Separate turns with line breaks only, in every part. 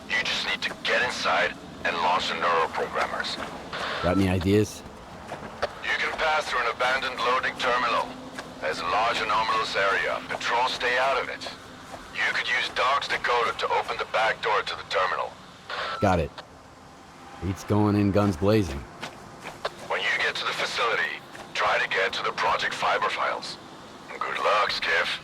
You just need to get inside and launch the neuroprogrammers.
Got any ideas?
You can pass through an abandoned loading terminal. There's a large anomalous area. Patrols stay out of it. You could use Dog's decoder to open the back door to the terminal.
Got it. Beats going in guns blazing.
When you get to the facility, try to get to the Project Fiber files. Good luck, Skiff.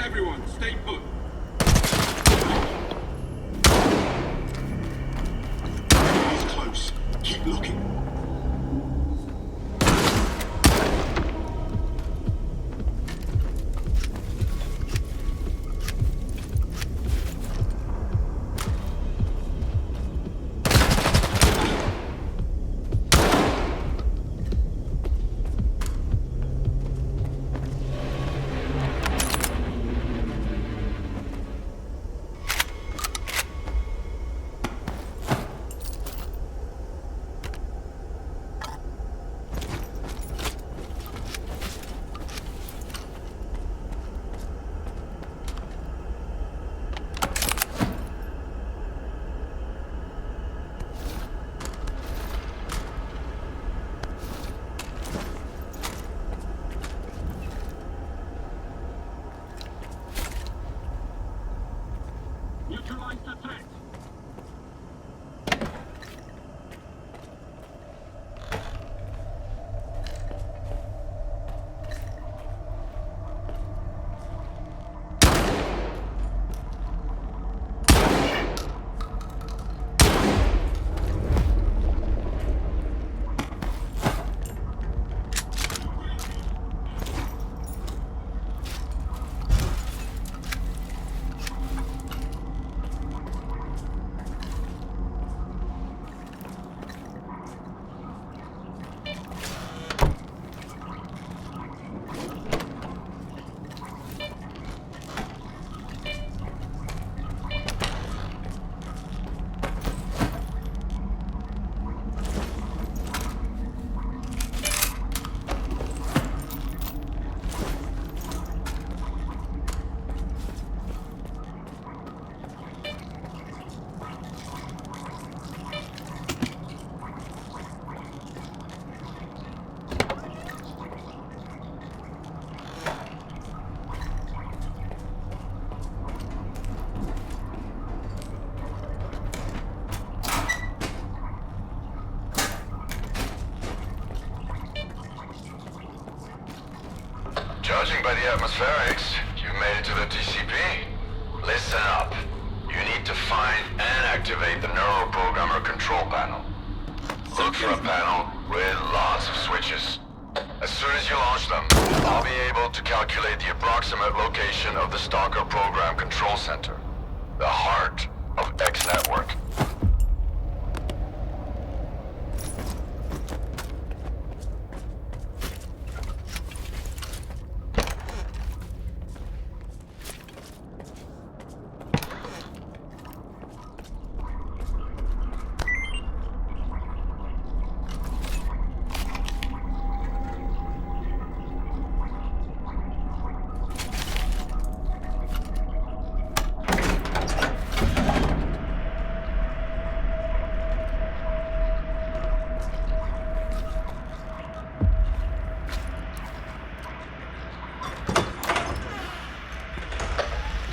Everyone, stay put. He's close. Keep looking.
by the atmospherics, you made it to the TCP. Listen up. You need to find and activate the neuroprogrammer control panel. Look for a panel with lots of switches. As soon as you launch them, I'll be able to calculate the approximate location of the Stalker program control center, the heart of X Network.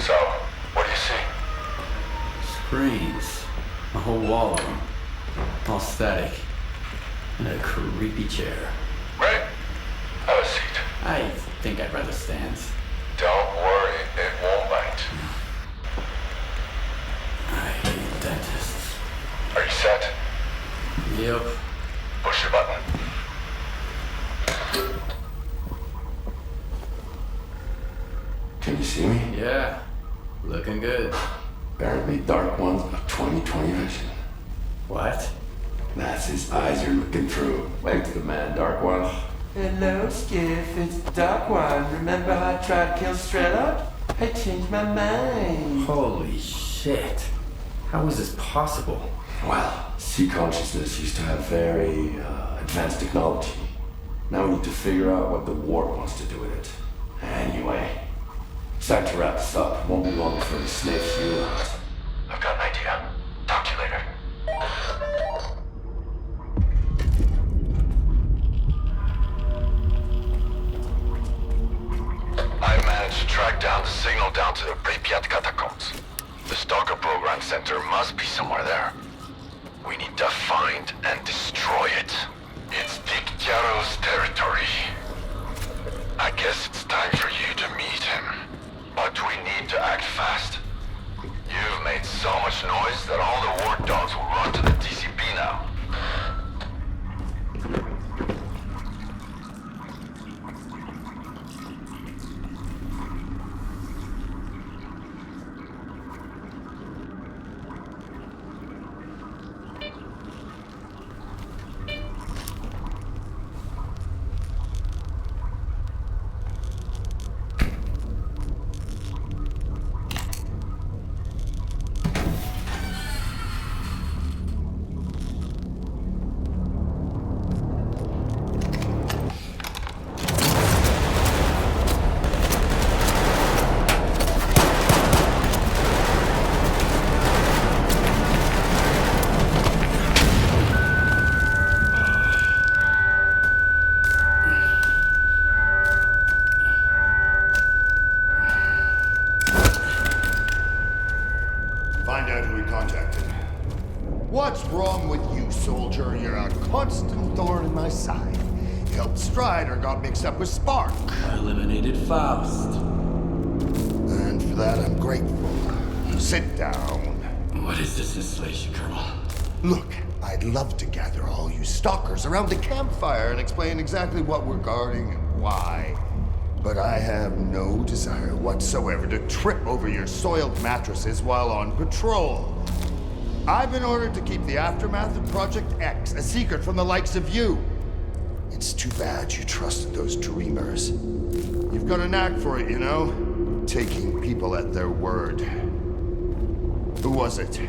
So, what do you see?
Screens. A whole wall of them. All static. And a creepy chair.
Right? Have a seat.
I think I'd rather stand.
Don't worry, it won't bite.
I hate dentists.
Are you set?
Yep.
Push your button.
Can you see me?
Yeah. Looking good.
Apparently Dark One's a 20/20 vision.
What?
That's his eyes you're looking through. Wave to the man, Dark One.
Hello, Skiff. It's Dark One. Remember how I tried to kill S.T.A.L.K.E.R? I changed my mind.
Holy shit. How is this possible?
Well, sea consciousness used to have very advanced technology. Now we need to figure out what the war wants to do with it. Anyway, it's time to wrap this up. Won't be long before he sniffs you out.
I've got an idea. Talk to you later. I managed to track down the signal down to the Pripyat catacombs. The Stalker program center must be somewhere there. We need to find and destroy it. It's S.T.A.L.K.E.R's territory. I guess it's time for you to meet him. But we need to act fast. You've made so much noise that all the war dogs will run to the TCP now.
Find out who he contacted. What's wrong with you, soldier? You're a constant thorn in my side. Helped Strider got mixed up with Spark.
I eliminated Faust.
And for that, I'm grateful. Sit down.
What is this installation, Colonel?
Look, I'd love to gather all you stalkers around the campfire and explain exactly what we're guarding and why. But I have no desire whatsoever to trip over your soiled mattresses while on patrol. I've been ordered to keep the aftermath of Project X a secret from the likes of you. It's too bad you trusted those dreamers. You've got a knack for it, you know? Taking people at their word. Who was it?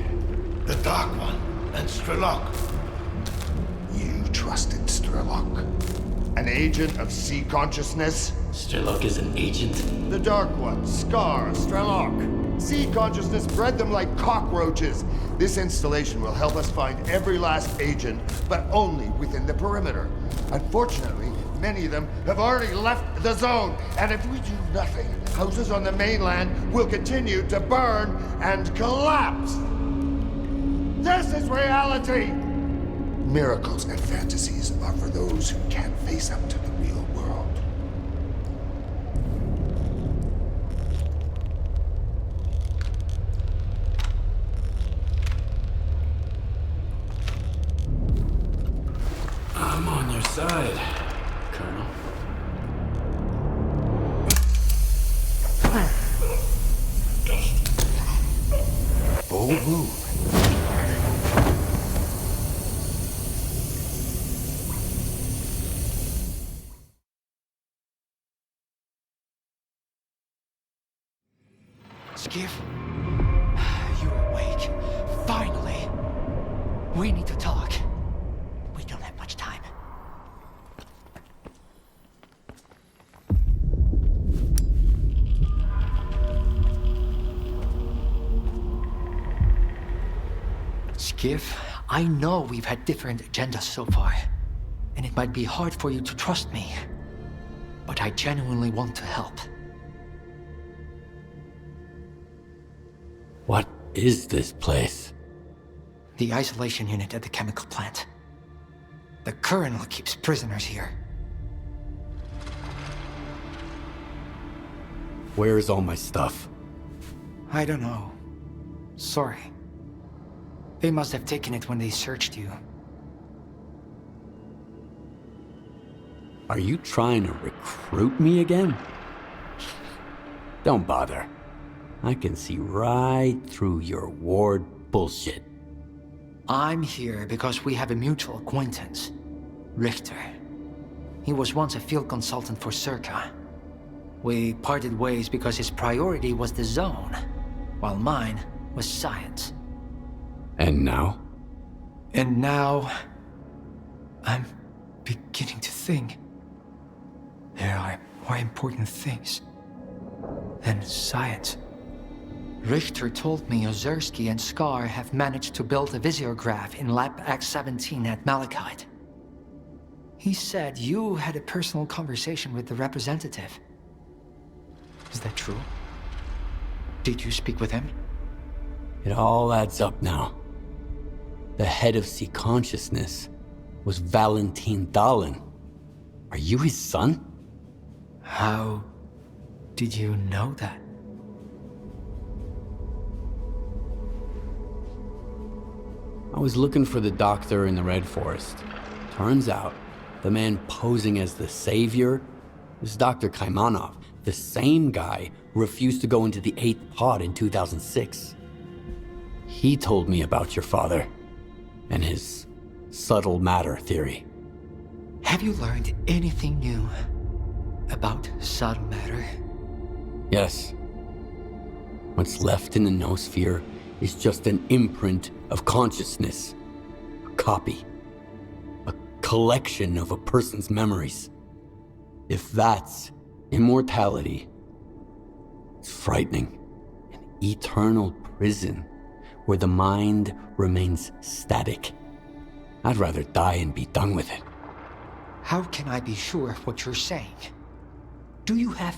The Dark One and S.T.A.L.K.E.R.
You trusted S.T.A.L.K.E.R. An agent of sea consciousness?
S.T.A.L.K.E.R is an agent?
The Dark One, S.T.A.L.K.E.R, S.T.A.L.K.E.R. Sea consciousness bred them like cockroaches. This installation will help us find every last agent, but only within the perimeter. Unfortunately, many of them have already left the zone, and if we do nothing, houses on the mainland will continue to burn and collapse. This is reality! Miracles and fantasies are for those who can't face up to the real world.
side, Colonel.
Bold move.
Skiff, you're awake. Finally. We need to talk. We don't have much time. Skiff, I know we've had different agendas so far, and it might be hard for you to trust me, but I genuinely want to help.
What is this place?
The isolation unit at the chemical plant. The Colonel keeps prisoners here.
Where's all my stuff?
I don't know. Sorry. They must have taken it when they searched you.
Are you trying to recruit me again? Don't bother. I can see right through your ward bullshit.
I'm here because we have a mutual acquaintance, Richter. He was once a field consultant for S.T.A.L.K.E.R. We parted ways because his priority was the zone, while mine was science.
And now?
And now, I'm beginning to think there are more important things than science. Richter told me Ozerski and S.T.A.L.K.E.R have managed to build a visiograph in Lab X-17 at Malachite. He said you had a personal conversation with the representative. Is that true? Did you speak with him?
It all adds up now. The head of C Consciousness was Valentin Dahlen. Are you his son?
How did you know that?
I was looking for the doctor in the Red Forest. Turns out, the man posing as the savior is Dr. Kaimanov, the same guy who refused to go into the 8th pod in 2006. He told me about your father and his subtle matter theory.
Have you learned anything new about subtle matter?
Yes. What's left in the noosphere is just an imprint of consciousness. A copy. A collection of a person's memories. If that's immortality, it's frightening. An eternal prison where the mind remains static. I'd rather die and be done with it.
How can I be sure of what you're saying? Do you have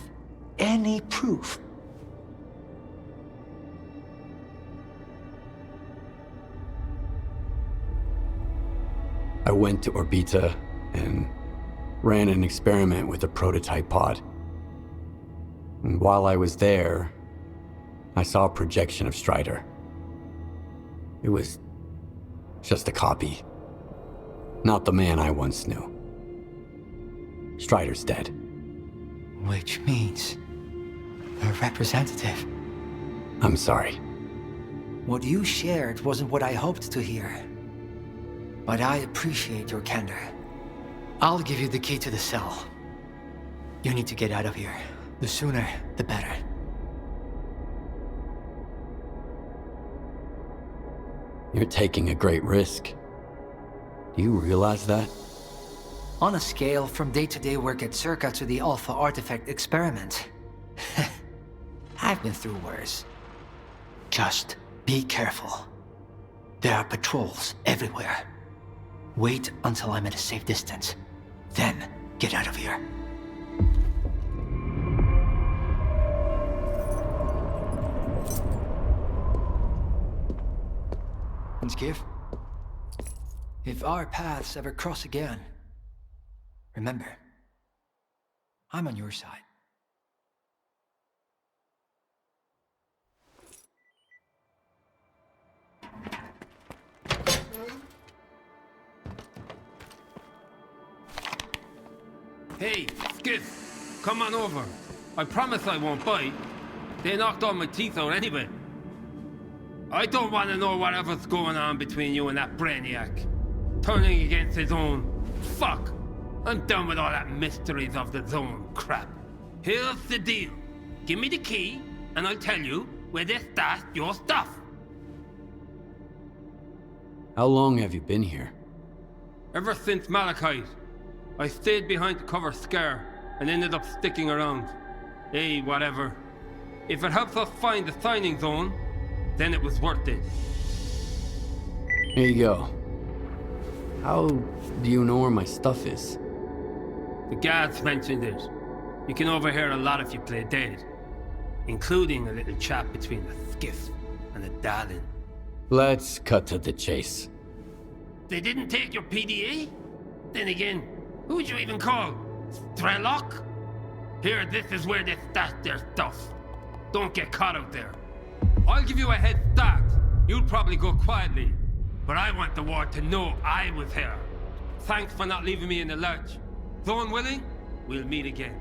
any proof?
I went to Orbita and ran an experiment with a prototype pod. And while I was there, I saw a projection of Strider. It was just a copy. Not the man I once knew. Strider's dead.
Which means a representative.
I'm sorry.
What you shared wasn't what I hoped to hear. But I appreciate your candor. I'll give you the key to the cell. You need to get out of here. The sooner, the better.
You're taking a great risk. Do you realize that?
On a scale from day-to-day work at S.T.A.L.K.E.R to the Alpha Artifact experiment, I've been through worse. Just be careful. There are patrols everywhere. Wait until I'm at a safe distance. Then, get out of here. And Skiff, if our paths ever cross again, remember, I'm on your side.
Hey, Skiff, come on over. I promise I won't bite. They knocked all my teeth out anyway. I don't want to know whatever's going on between you and that brainiac. Turning against his own. Fuck. I'm done with all that mysteries of the zone crap. Here's the deal. Give me the key, and I'll tell you where they stashed your stuff.
How long have you been here?
Ever since Malachite. I stayed behind to cover S.T.A.L.K.E.R. and ended up sticking around. Hey, whatever. If it helps us find the signing zone, then it was worth it.
Here you go. How do you know where my stuff is?
The guards mentioned it. You can overhear a lot if you play dead. Including a little chat between the Skiff and the Darling.
Let's cut to the chase.
They didn't take your PDA? Then again, who'd you even call? S.T.A.L.K.E.R? Here, this is where they stash their stuff. Don't get caught out there. I'll give you a head start. You'll probably go quietly. But I want the ward to know I was here. Thanks for not leaving me in the lurch. Zone willing, we'll meet again.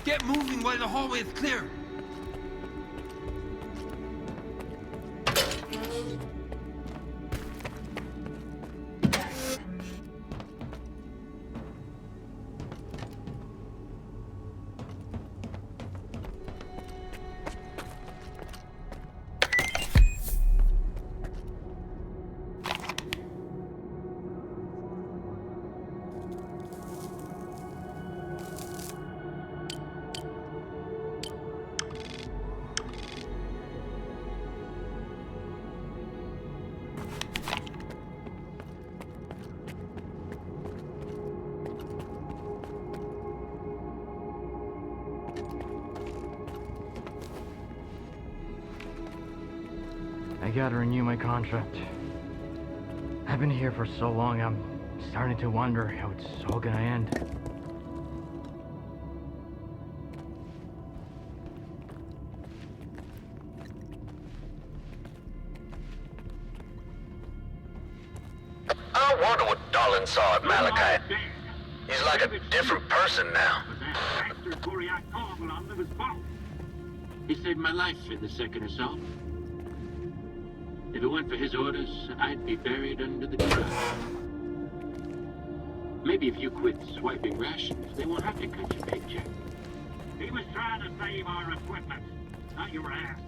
Get moving while the hallway is clear.
I gotta renew my contract. I've been here for so long, I'm starting to wonder how it's all gonna end.
I wonder what Darling saw at Malachite. He's like a different person now.
He saved my life in the second assault. If it weren't for his orders, I'd be buried under the ground. Maybe if you quit swiping rations, they won't have to cut your paycheck.
He was trying to save our equipment, not your ass.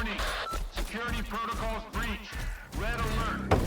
Warning. Security protocols breached. Red alert.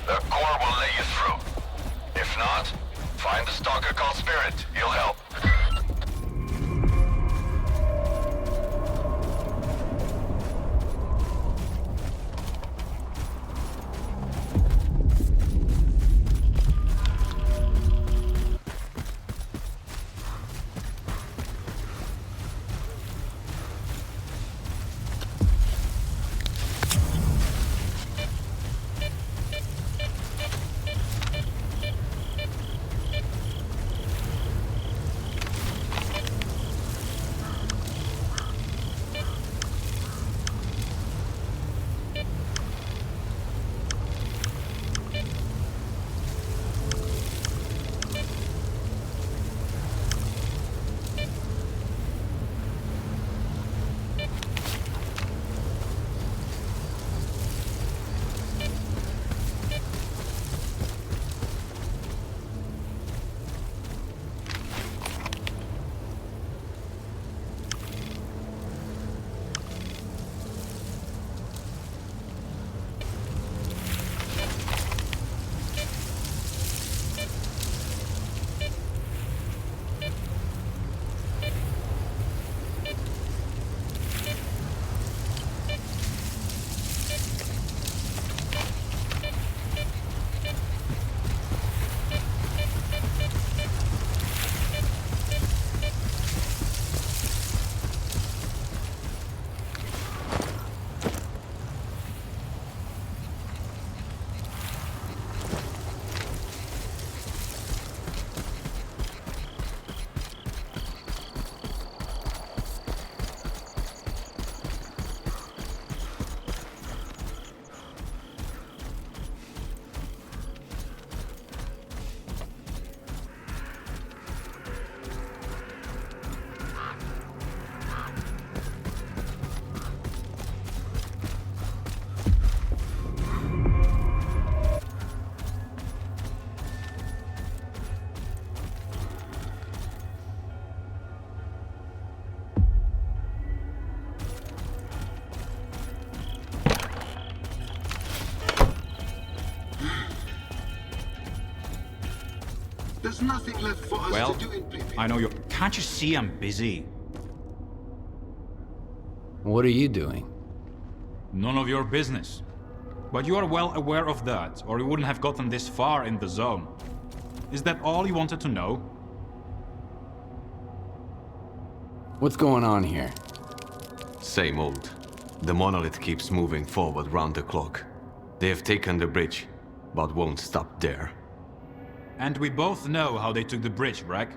The Core will lay you through. If not, find the Stalker called Spirit. He'll help.
There's nothing left for us
Well,
to do in Pripyat.
I know you... Can't you see I'm busy?
What are you doing?
None of your business. But you are well aware of that, or you wouldn't have gotten this far in the zone. Is that all you wanted to know?
What's going on here?
Same old. The monolith keeps moving forward round the clock. They have taken the bridge, but won't stop there.
And we both know how they took the bridge, Brack.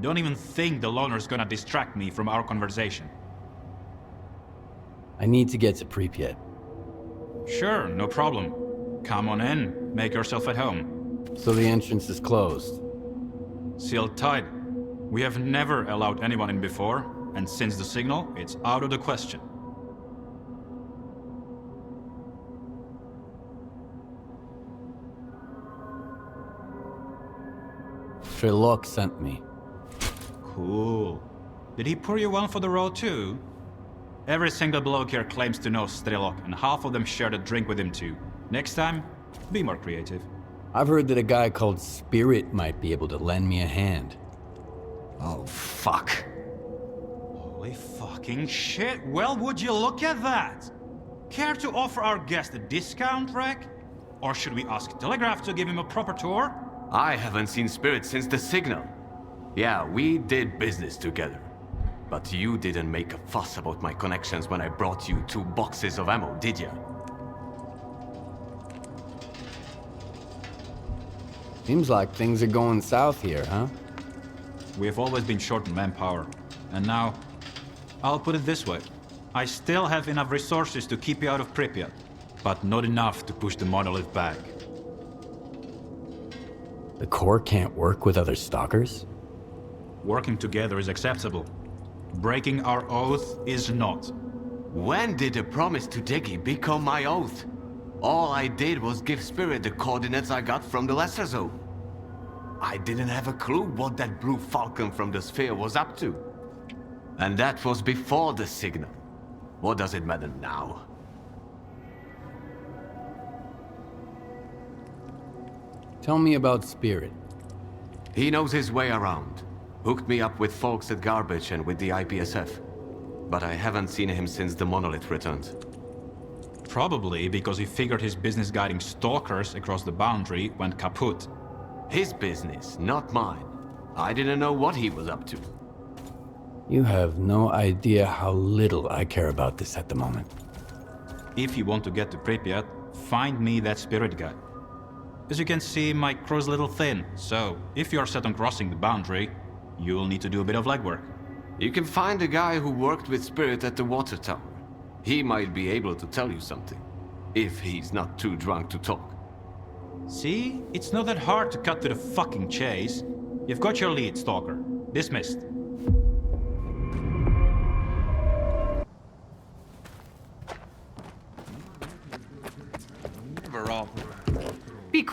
Don't even think the loner's gonna distract me from our conversation.
I need to get to Pripyat.
Sure, no problem. Come on in, make yourself at home.
So the entrance is closed?
Sealed tight. We have never allowed anyone in before, and since the signal, it's out of the question.
S.T.A.L.K.E.R sent me.
Cool. Did he pour you one for the road too? Every single bloke here claims to know S.T.A.L.K.E.R, and half of them shared a drink with him too. Next time, be more creative.
I've heard that a guy called Spirit might be able to lend me a hand.
Oh, fuck.
Holy fucking shit, well would you look at that? Care to offer our guest a discount, Rek? Or should we ask Telegraph to give him a proper tour?
I haven't seen Spirit since the signal. Yeah, we did business together. But you didn't make a fuss about my connections when I brought you 2 boxes of ammo, did ya?
Seems like things are going south here, huh?
We've always been short on manpower. And now, I'll put it this way. I still have enough resources to keep you out of Pripyat, but not enough to push the monolith back.
The Corps can't work with other Stalkers?
Working together is acceptable. Breaking our oath is not.
When did the promise to Diggy become my oath? All I did was give Spirit the coordinates I got from the Lesser Zone. I didn't have a clue what that blue falcon from the sphere was up to. And that was before the signal. What does it matter now?
Tell me about Spirit.
He knows his way around. Hooked me up with folks at Garbage and with the IPSF. But I haven't seen him since the monolith returned.
Probably because he figured his business guiding stalkers across the boundary went kaput.
His business, not mine. I didn't know what he was up to.
You have no idea how little I care about this at the moment.
If you want to get to Pripyat, find me that Spirit guy. As you can see, my crew's a little thin, so if you're set on crossing the boundary, you'll need to do a bit of legwork.
You can find a guy who worked with Spirit at the water tower. He might be able to tell you something, if he's not too drunk to talk.
See? It's not that hard to cut to the fucking chase. You've got your lead, Stalker. Dismissed.
Overall.
Be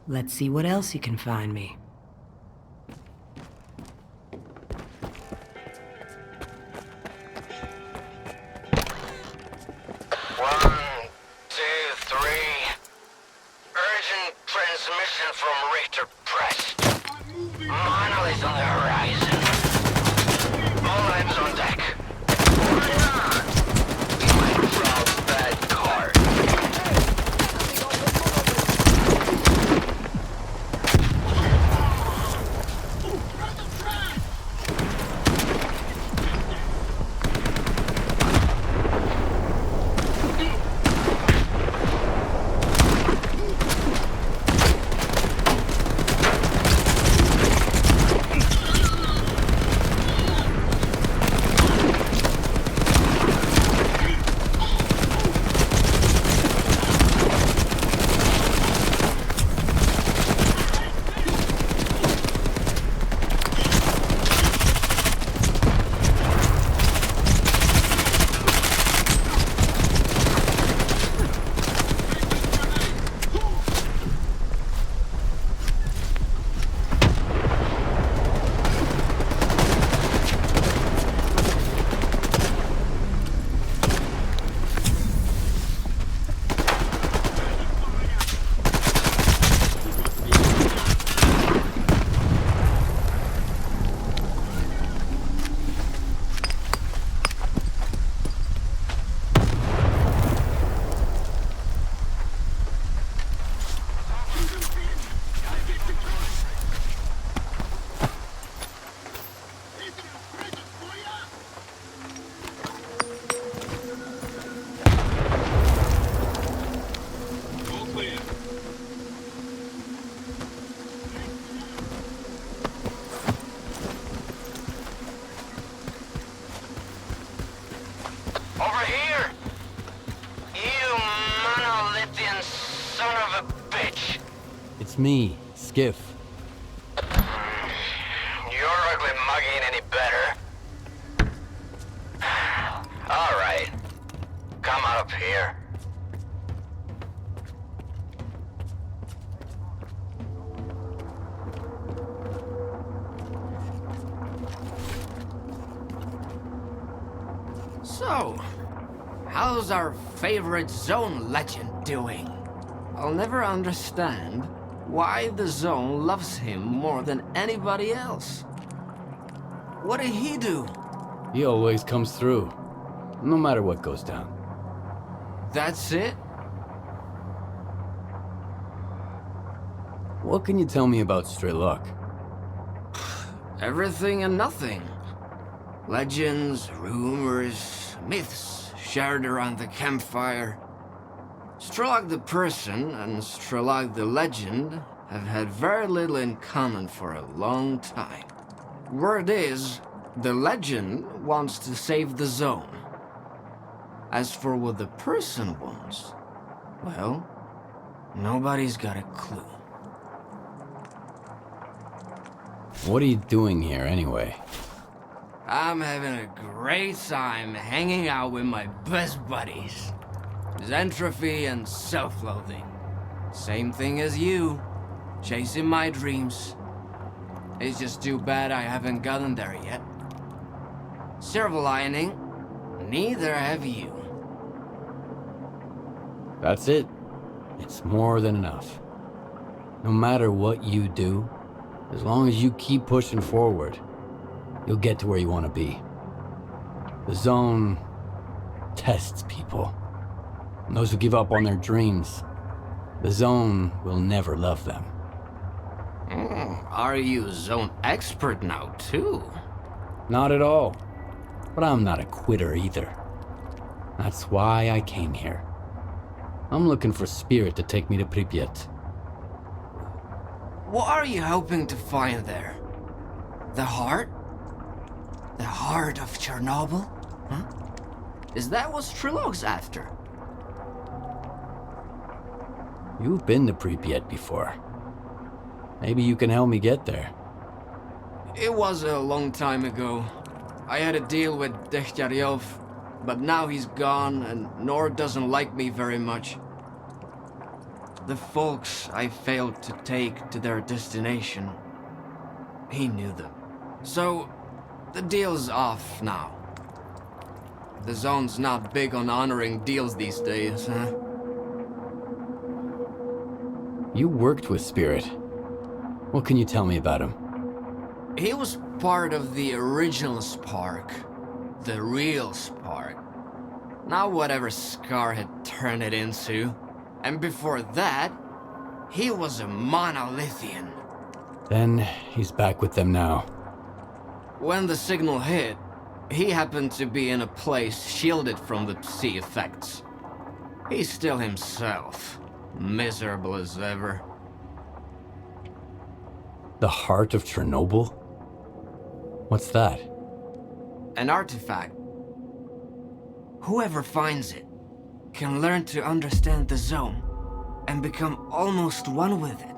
Let's see what else you can find me.
It's me, Skiff.
Your ugly mug ain't any better. Alright. Come on up here.
So, how's our favorite Zone legend doing? I'll never understand why the Zone loves him more than anybody else. What did he do?
He always comes through, no matter what goes down.
That's it?
What can you tell me about S.T.A.L.K.E.R?
Everything and nothing. Legends, rumors, myths shared around the campfire. S.T.A.L.K.E.R the person and S.T.A.L.K.E.R the legend have had very little in common for a long time. Word is, the legend wants to save the Zone. As for what the person wants, well, nobody's got a clue.
What are you doing here, anyway?
I'm having a great time hanging out with my best buddies. Xentropy and self-loathing. Same thing as you. Chasing my dreams. It's just too bad I haven't gotten there yet. Silver lining, neither have you.
That's it. It's more than enough. No matter what you do, as long as you keep pushing forward, you'll get to where you want to be. The Zone tests people. And those who give up on their dreams, the Zone will never love them.
Are you Zone expert now, too?
Not at all. But I'm not a quitter either. That's why I came here. I'm looking for Spirit to take me to Pripyat.
What are you hoping to find there? The heart? The heart of Chernobyl? Huh? Is that what S.T.A.L.K.E.'s after?
You've been to Pripyat before. Maybe you can help me get there.
It was a long time ago. I had a deal with Dechyaryov, but now he's gone and Nor doesn't like me very much. The folks I failed to take to their destination, he knew them. So, the deal's off now. The Zone's not big on honoring deals these days, huh?
You worked with Spirit. What can you tell me about him?
He was part of the original S.T.A.L.K.E.R. The real S.T.A.L.K.E.R. Not whatever S.T.A.L.K.E.R had turned it into. And before that, he was a monolithian.
Then he's back with them now.
When the signal hit, he happened to be in a place shielded from the sea effects. He's still himself, miserable as ever.
The heart of Chernobyl? What's that?
An artifact. Whoever finds it can learn to understand the Zone and become almost one with it.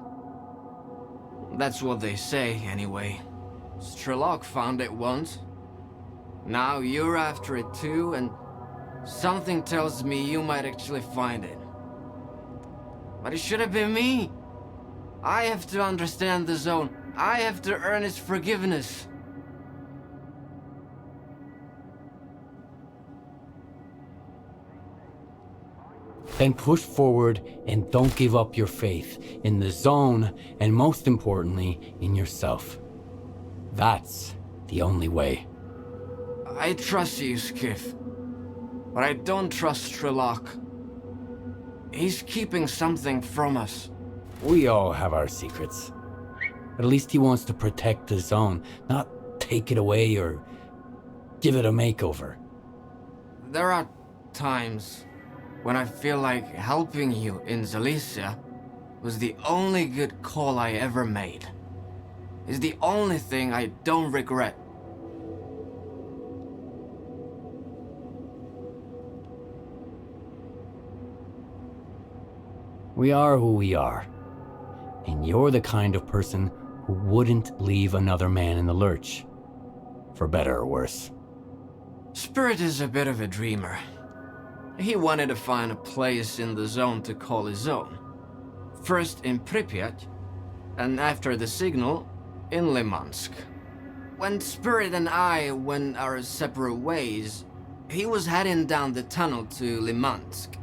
That's what they say, anyway. S.T.A.L.K.E.R found it once. Now you're after it too, and something tells me you might actually find it. But it should have been me. I have to understand the Zone. I have to earn its forgiveness.
Then push forward and don't give up your faith in the Zone, and most importantly, in yourself. That's the only way.
I trust you, Skiff. But I don't trust S.T.A.L.K.E.R. He's keeping something from us.
We all have our secrets. At least he wants to protect the Zone, not take it away or give it a makeover.
There are times when I feel like helping you in Zalicia was the only good call I ever made. It's the only thing I don't regret.
We are who we are. And you're the kind of person who wouldn't leave another man in the lurch. For better or worse.
Spirit is a bit of a dreamer. He wanted to find a place in the zone to call his own. First in Pripyat, and after the signal, in Limansk. When Spirit and I went our separate ways, he was heading down the tunnel to Limansk.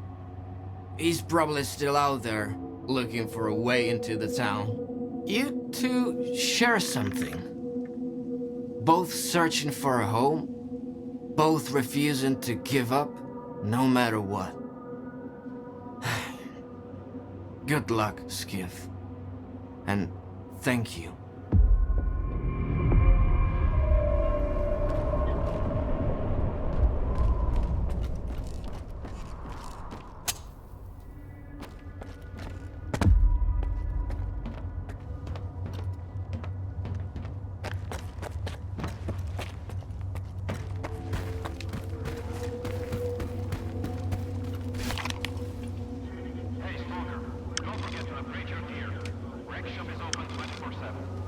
He's probably still out there, looking for a way into the town. You two share something. Both searching for a home, both refusing to give up, no matter what. Good luck, Skiff. And thank you.
Hey, Stalker, don't forget to upgrade your gear. Wreck shop is open 24/7.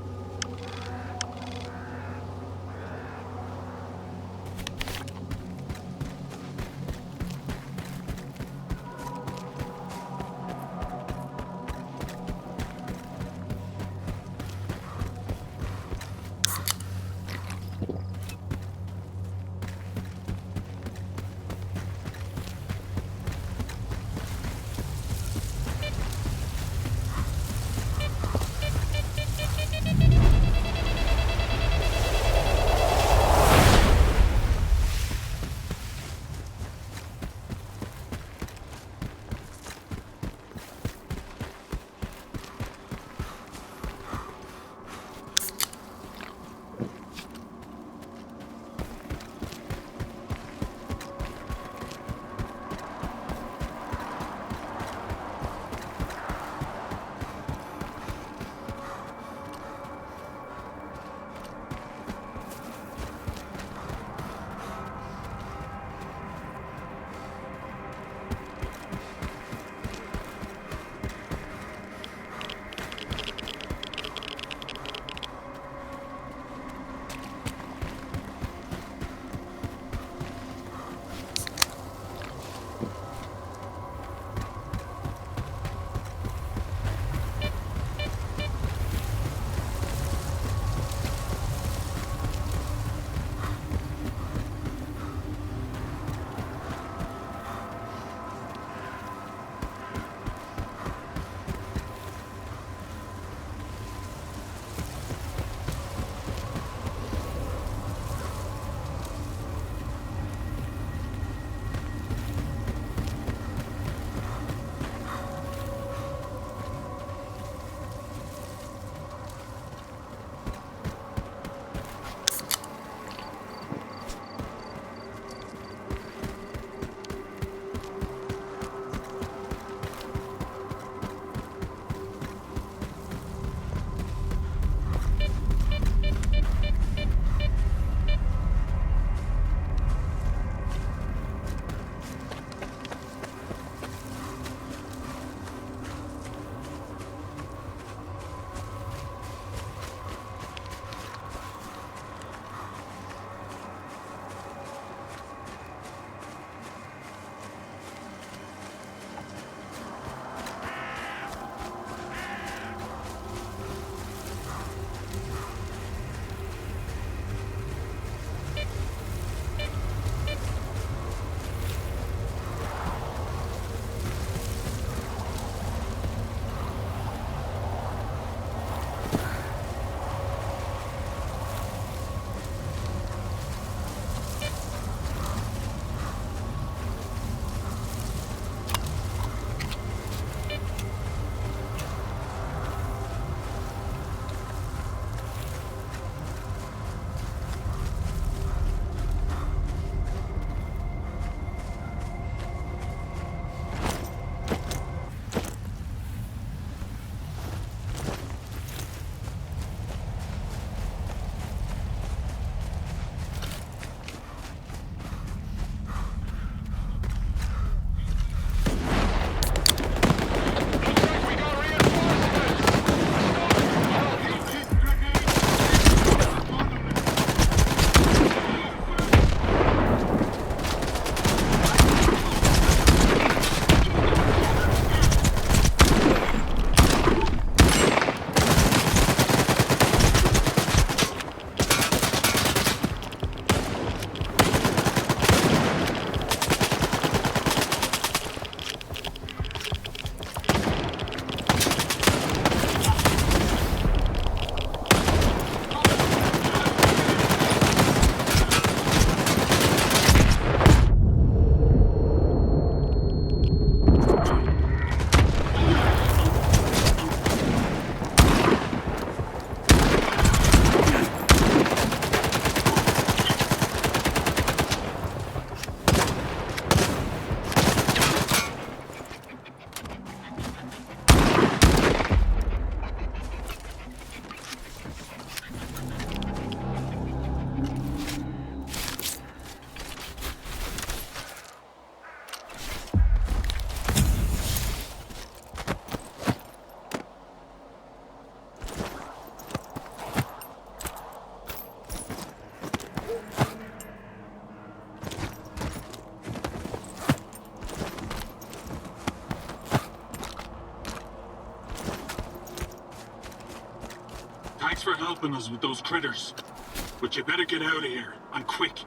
for helping us with those critters. But you better get out of here, and quick.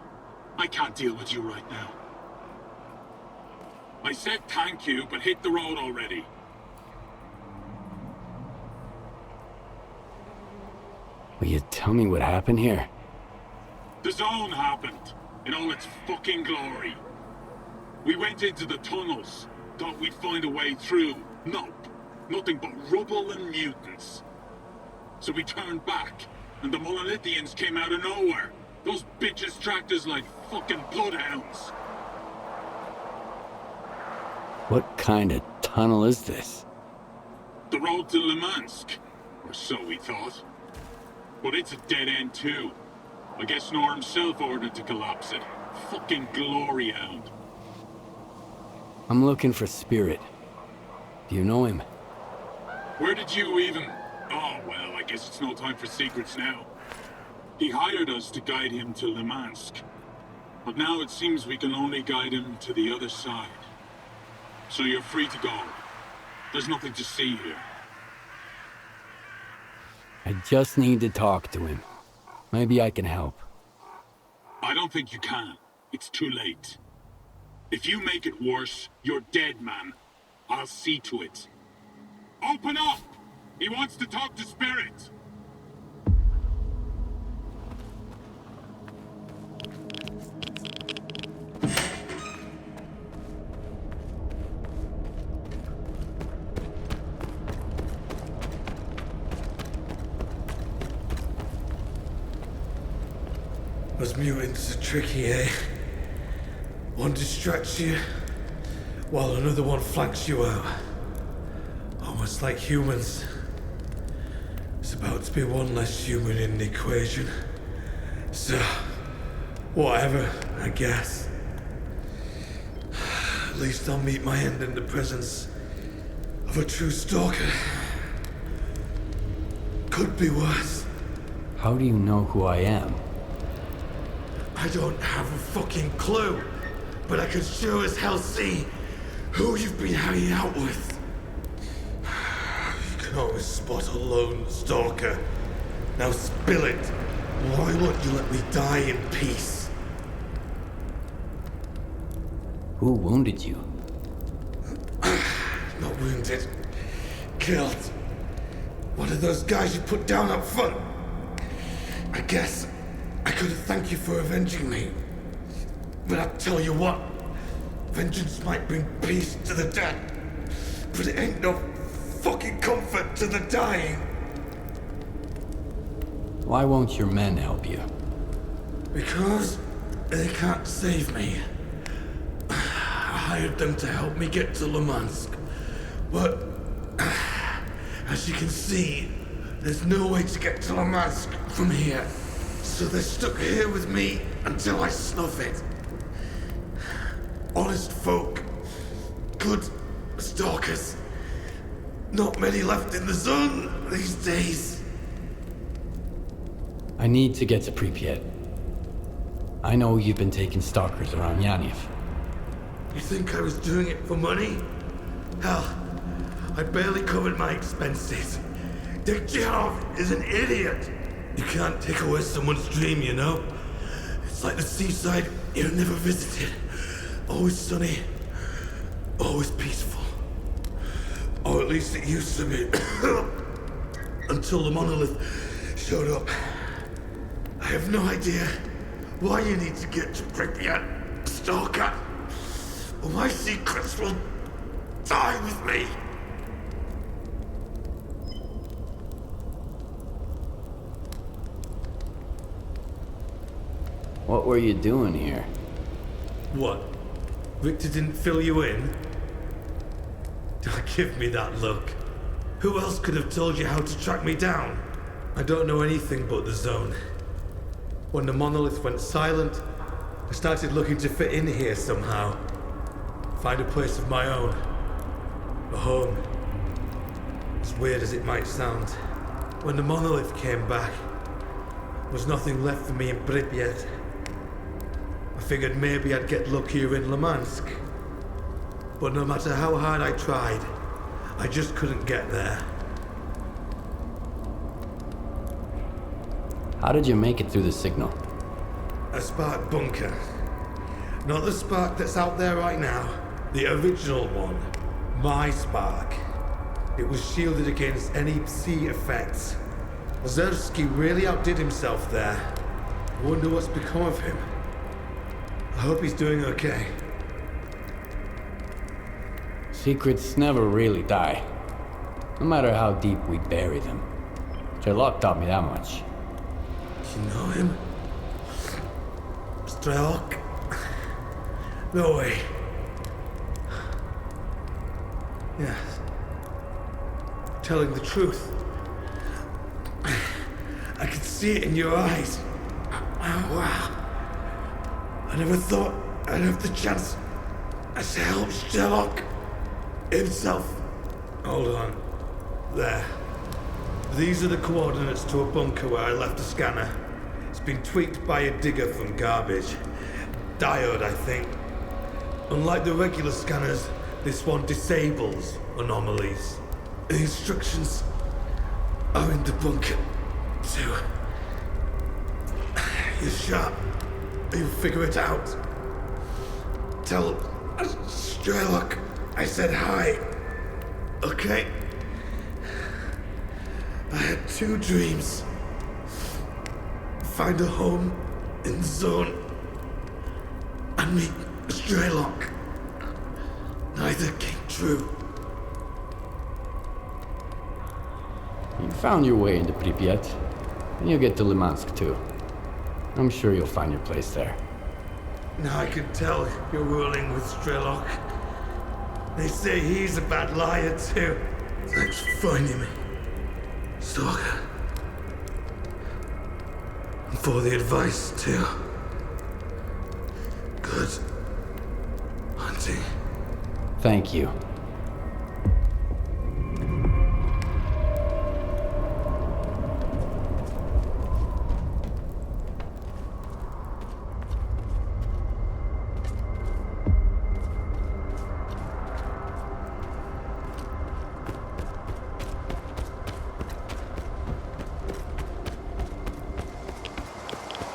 I can't deal with you right now. I said thank you, but hit the road already.
Will you tell me what happened here?
The zone happened, in all its fucking glory. We went into the tunnels, thought we'd find a way through. Nope. Nothing but rubble and mutants. So we turned back, and the Monolithians came out of nowhere. Those bitches tracked us like fucking bloodhounds.
What kind of tunnel is this?
The road to Limansk, or so we thought. But it's a dead end too. I guess Nor himself ordered to collapse it. Fucking glory hound.
I'm looking for Spirit. Do you know him?
Where did you even... Oh, well, I guess it's no time for secrets now. He hired us to guide him to Limansk. But now it seems we can only guide him to the other side. So you're free to go. There's nothing to see here.
I just need to talk to him. Maybe I can help.
I don't think you can. It's too late. If you make it worse, you're dead, man. I'll see to it. Open up! He wants to talk to Spirit!
Those mutants are tricky, eh? One distracts you, while another one flanks you out. Almost like humans. It's about to be one less human in the equation. So, whatever, I guess. At least I'll meet my end in the presence of a true stalker. Could be worse.
How do you know who I am?
I don't have a fucking clue, but I can sure as hell see who you've been hanging out with. You can always spot a lone stalker. Now spill it. Why won't you let me die in peace?
Who wounded you?
Not wounded. Killed. One of those guys you put down up front. I guess I could have thanked you for avenging me. But I'll tell you what, vengeance might bring peace to the dead, but it ain't no fucking comfort to the dying.
Why won't your men help you?
Because they can't save me. I hired them to help me get to Limansk, but as you can see, there's no way to get to Limansk from here. So they're stuck here with me until I snuff it. Honest folk. Good stalkers. Not many left in the zone these days.
I need to get to Pripyat. I know you've been taking stalkers around Yanev.
You think I was doing it for money? Hell, I barely covered my expenses. Dekjanov is an idiot. You can't take away someone's dream, you know? It's like the seaside you've never visited. Always sunny, always peaceful. Or at least it used to be. Until the monolith showed up. I have no idea why you need to get to Pripyat, Stalker. Or my secrets will die with me.
What were you doing here?
What? Victor didn't fill you in? Don't give me that look. Who else could have told you how to track me down? I don't know anything but the zone. When the monolith went silent, I started looking to fit in here somehow. Find a place of my own. A home. As weird as it might sound. When the monolith came back, there was nothing left for me in Pripyat. I figured maybe I'd get luckier in Limansk. But no matter how hard I tried, I just couldn't get there.
How did you make it through the signal?
A spark bunker. Not the spark that's out there right now. The original one. My spark. It was shielded against any sea effects. Ozerski really outdid himself there. I wonder what's become of him. I hope he's doing okay.
Secrets never really die. No matter how deep we bury them. S.T.A.L.K.E.R taught me that much.
You know him? S.T.A.L.K.E.R? No way. Yes. Telling the truth. I could see it in your eyes. Wow. I never thought I'd have the chance to help S.T.A.L.K.E.R himself. Hold on. There. These are the coordinates to a bunker where I left a scanner. It's been tweaked by a digger from garbage. Diode, I think. Unlike the regular scanners, this one disables anomalies. The instructions are in the bunker, too. You're sharp. You'll figure it out. Tell S.T.A.L.K.E.R I said hi. Okay? I had 2 dreams. Find a home in the zone and meet S.T.A.L.K.E.R. Neither came true.
You found your way into Pripyat, and you'll get to Limansk too. I'm sure you'll find your place there.
Now I can tell you're ruling with S.T.A.L.K.E.R. They say he's a bad liar too. Thanks for finding me, Stalker. And for the advice too. Good hunting.
Thank you.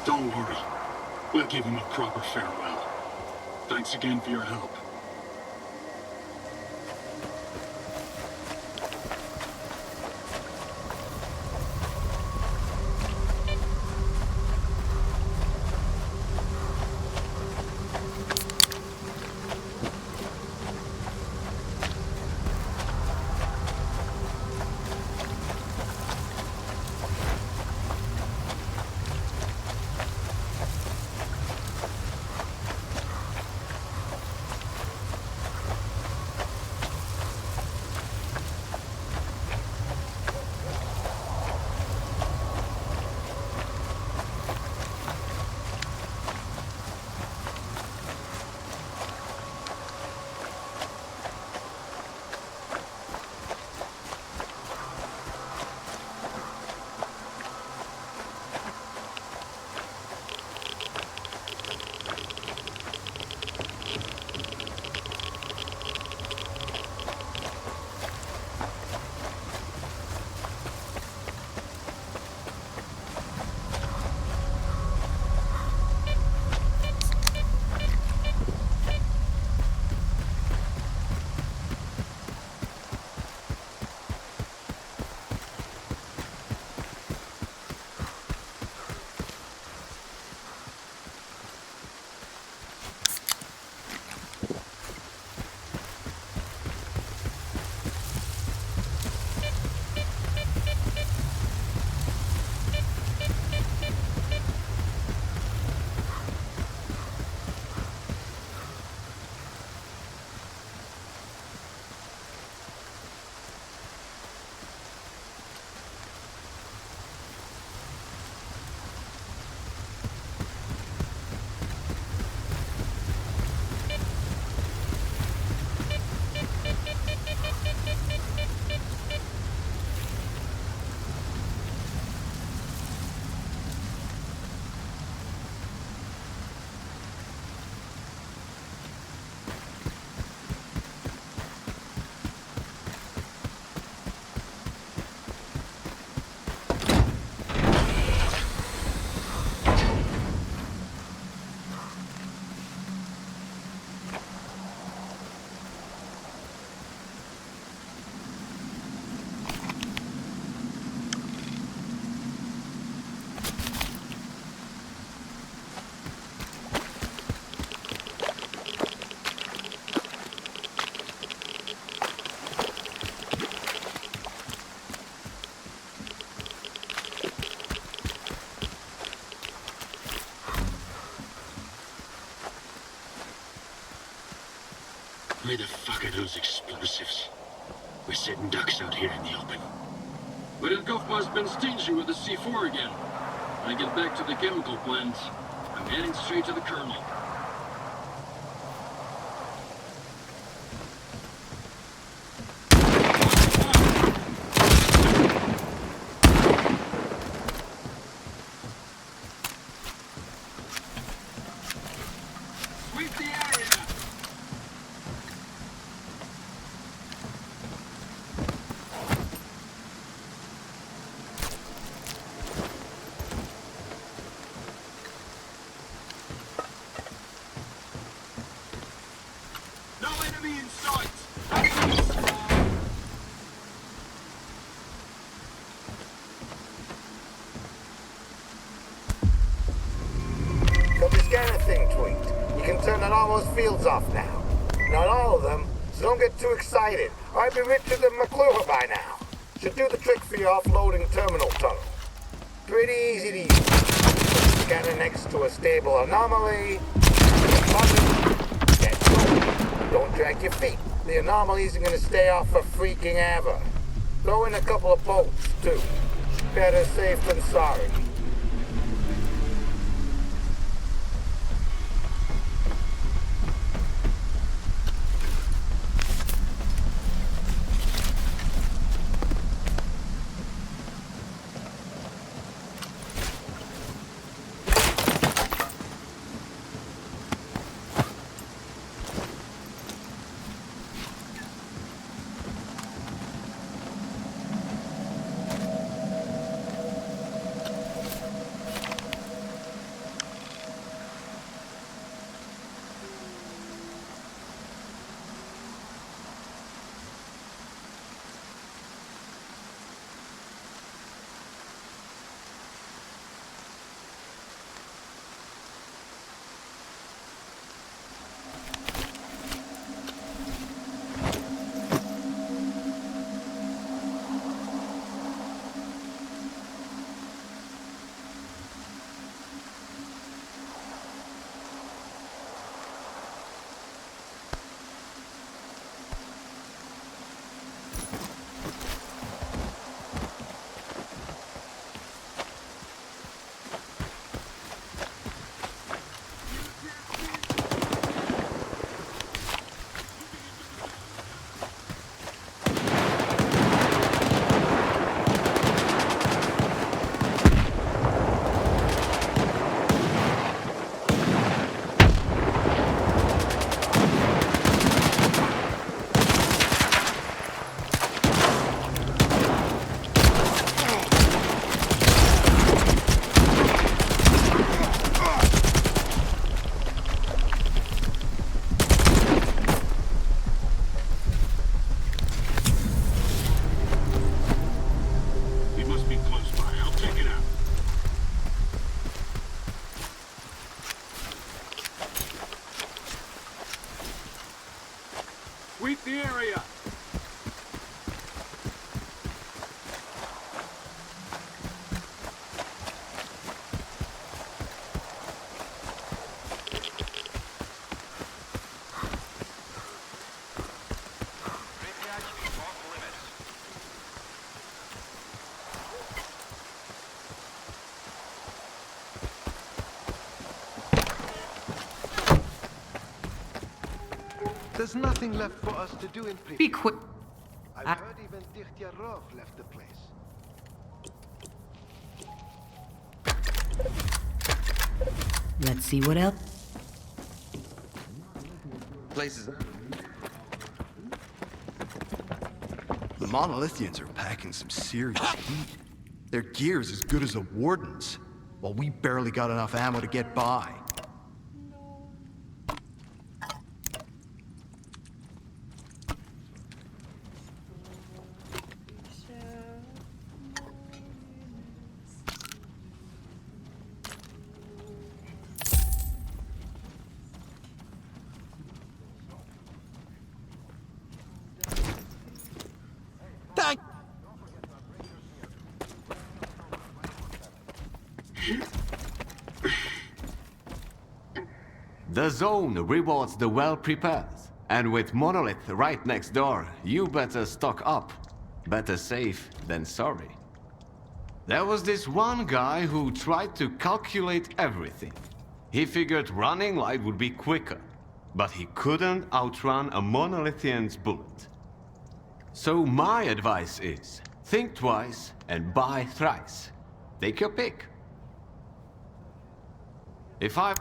Don't worry. We'll give him a proper farewell. Thanks again for your help.
Where the fuck are those explosives? We're setting ducks out here in the open.
But Goffman's been stingy with the C4 again. When I get back to the chemical plant, I'm heading straight to the Colonel.
Sweep the area! No enemy in sight!
Got the scanner thing tweaked. You can turn all those fields off now. Not all of them, so don't get too excited. I'd be richer than McClure by now. Should do the trick for your offloading terminal tunnel. Pretty easy to use. Put the scanner next to a stable anomaly. Get going. Don't drag your feet. The anomaly isn't gonna stay off for freaking ever. Throw in a couple of bolts, too. Better safe than sorry.
Sweep the area!
There's nothing left for us to do in Pripyat.
Be quick.
I've heard even D.L.S.S left the place.
Let's see what else.
Places. The Monolithians are packing some serious heat. Their gear's as good as the Warden's, while we barely got enough ammo to get by.
The zone rewards the well-prepared, And with Monolith right next door, you better stock up. Better safe than sorry. There was this one guy who tried to calculate everything. He figured running light would be quicker, but he couldn't outrun a Monolithian's bullet. So my advice is, think twice and buy thrice. Take your pick. If I...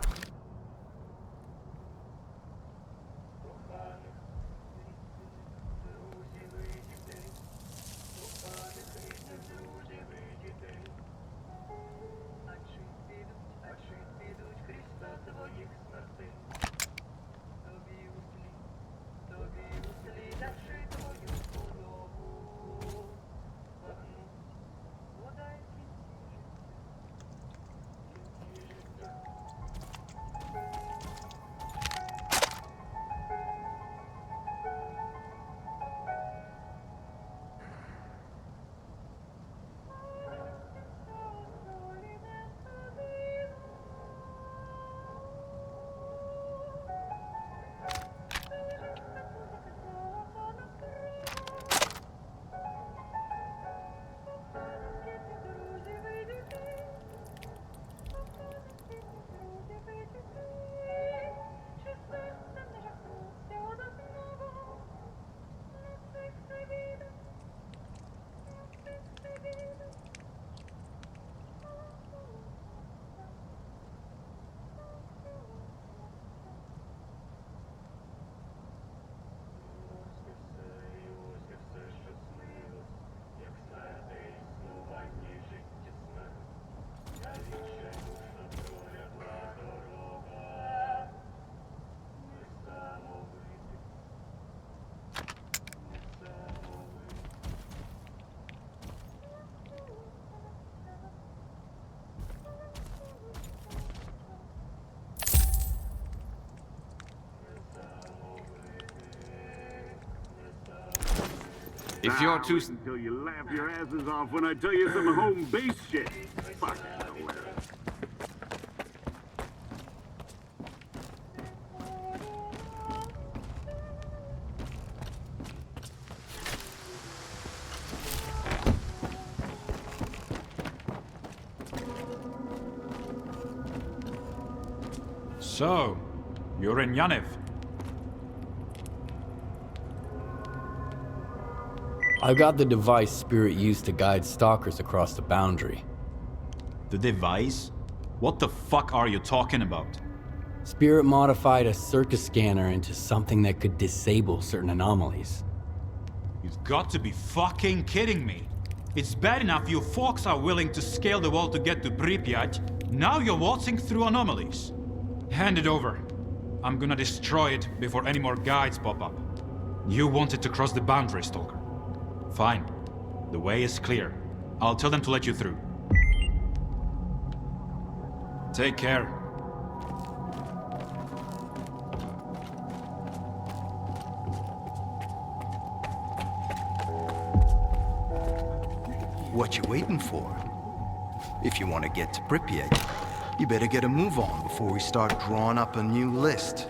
If you're too...
Until you laugh your asses off when I tell you some home base shit. Fuck nowhere.
So, you're in Yaniv.
I got the device Spirit used to guide stalkers across the boundary.
The device? What the fuck are you talking about?
Spirit modified a circus scanner into something that could disable certain anomalies.
You've got to be fucking kidding me. It's bad enough you folks are willing to scale the wall to get to Pripyat. Now you're waltzing through anomalies. Hand it over. I'm gonna destroy it before any more guides pop up. You wanted to cross the boundary, Stalker. Fine. The way is clear. I'll tell them to let you through. Take care.
What you waiting for? If you want to get to Pripyat, you better get a move on before we start drawing up a new list.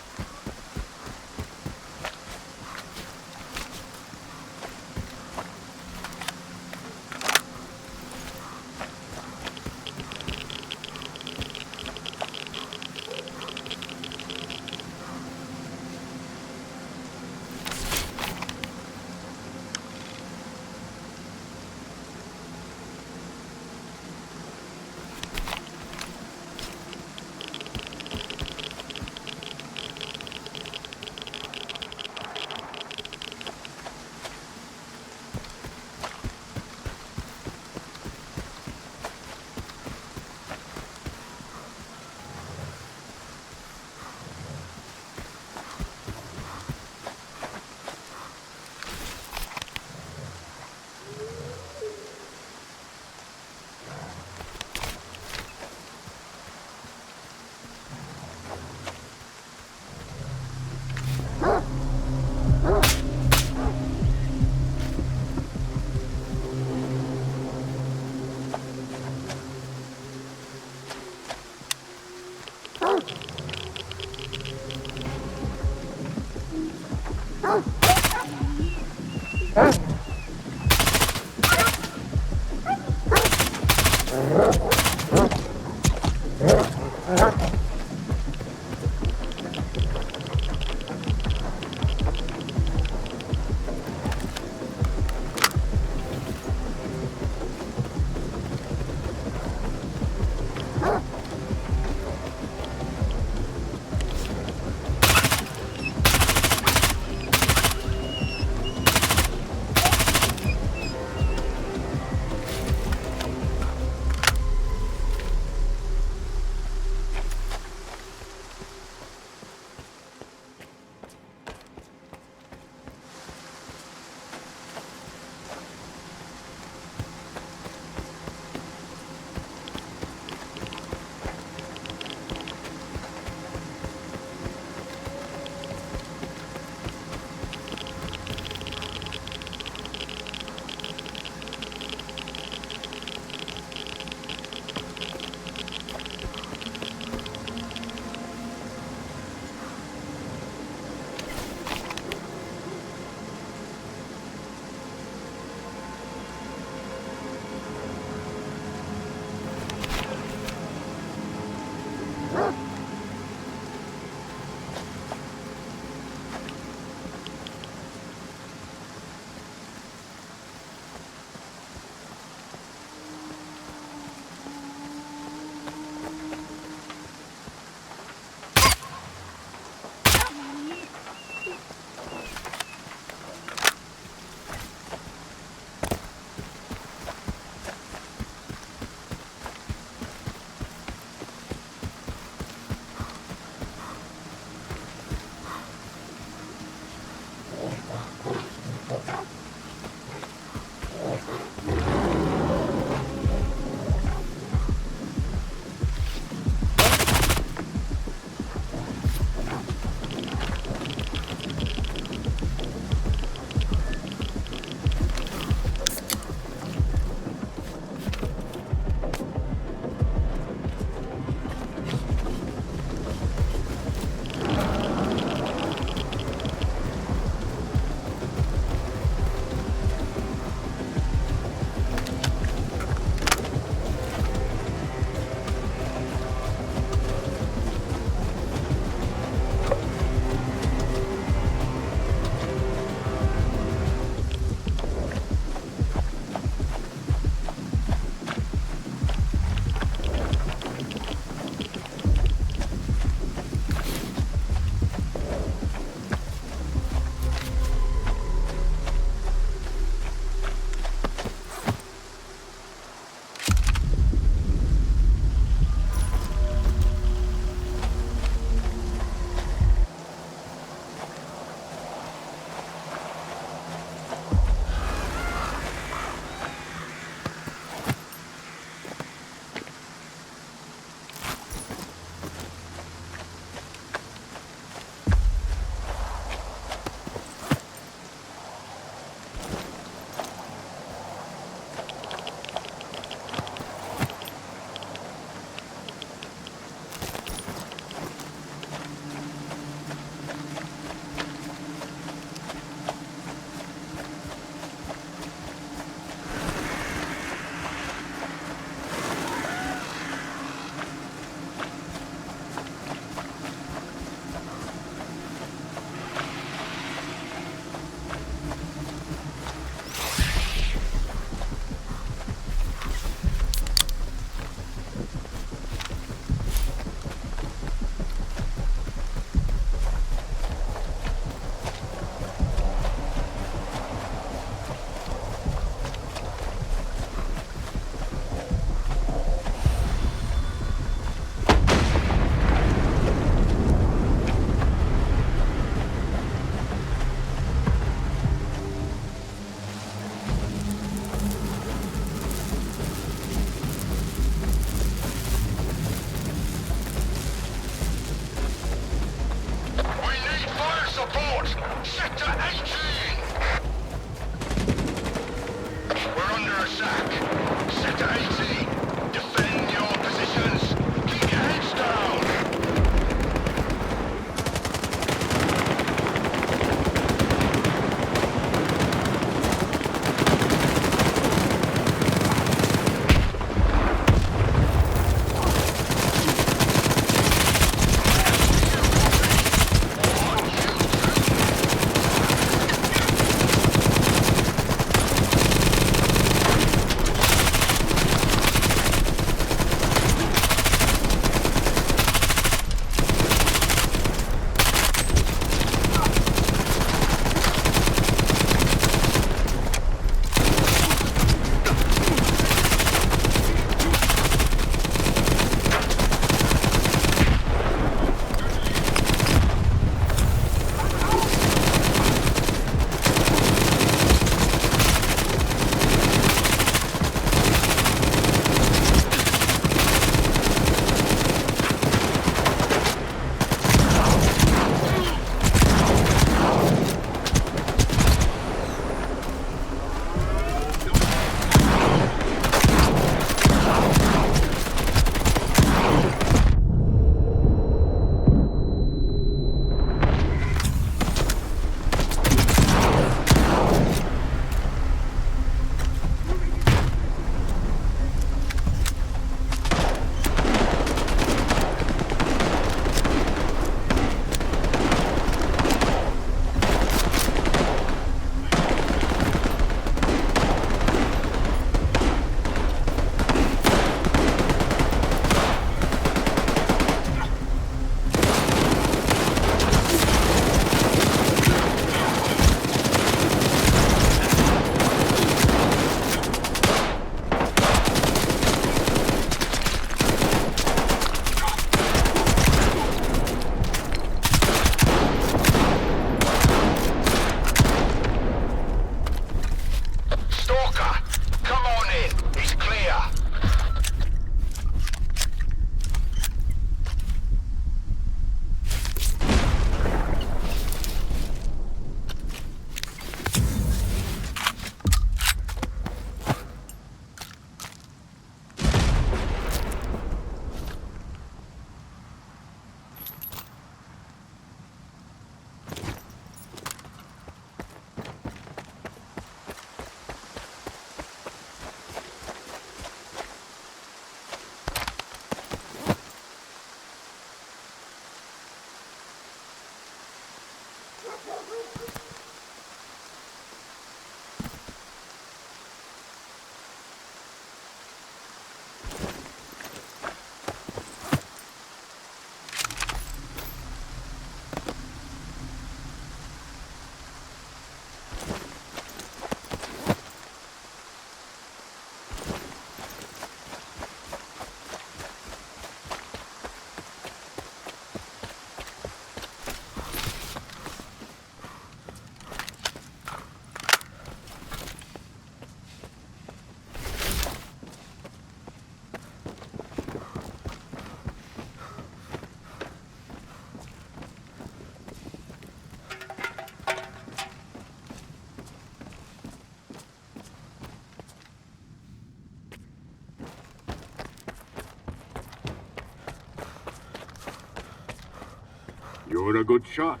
You're a good shot.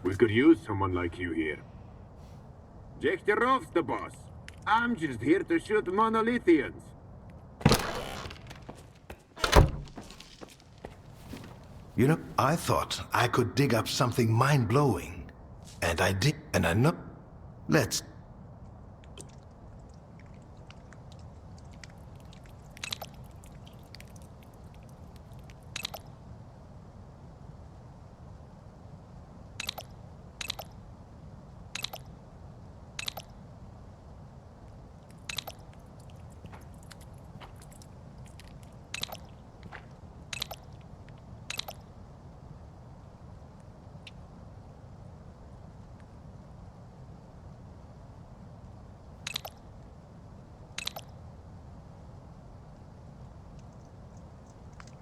We could use someone like you here. Jekhterov's the boss. I'm just here to shoot monolithians.
You know, I thought I could dig up something mind-blowing. And I did, and I know... Let's...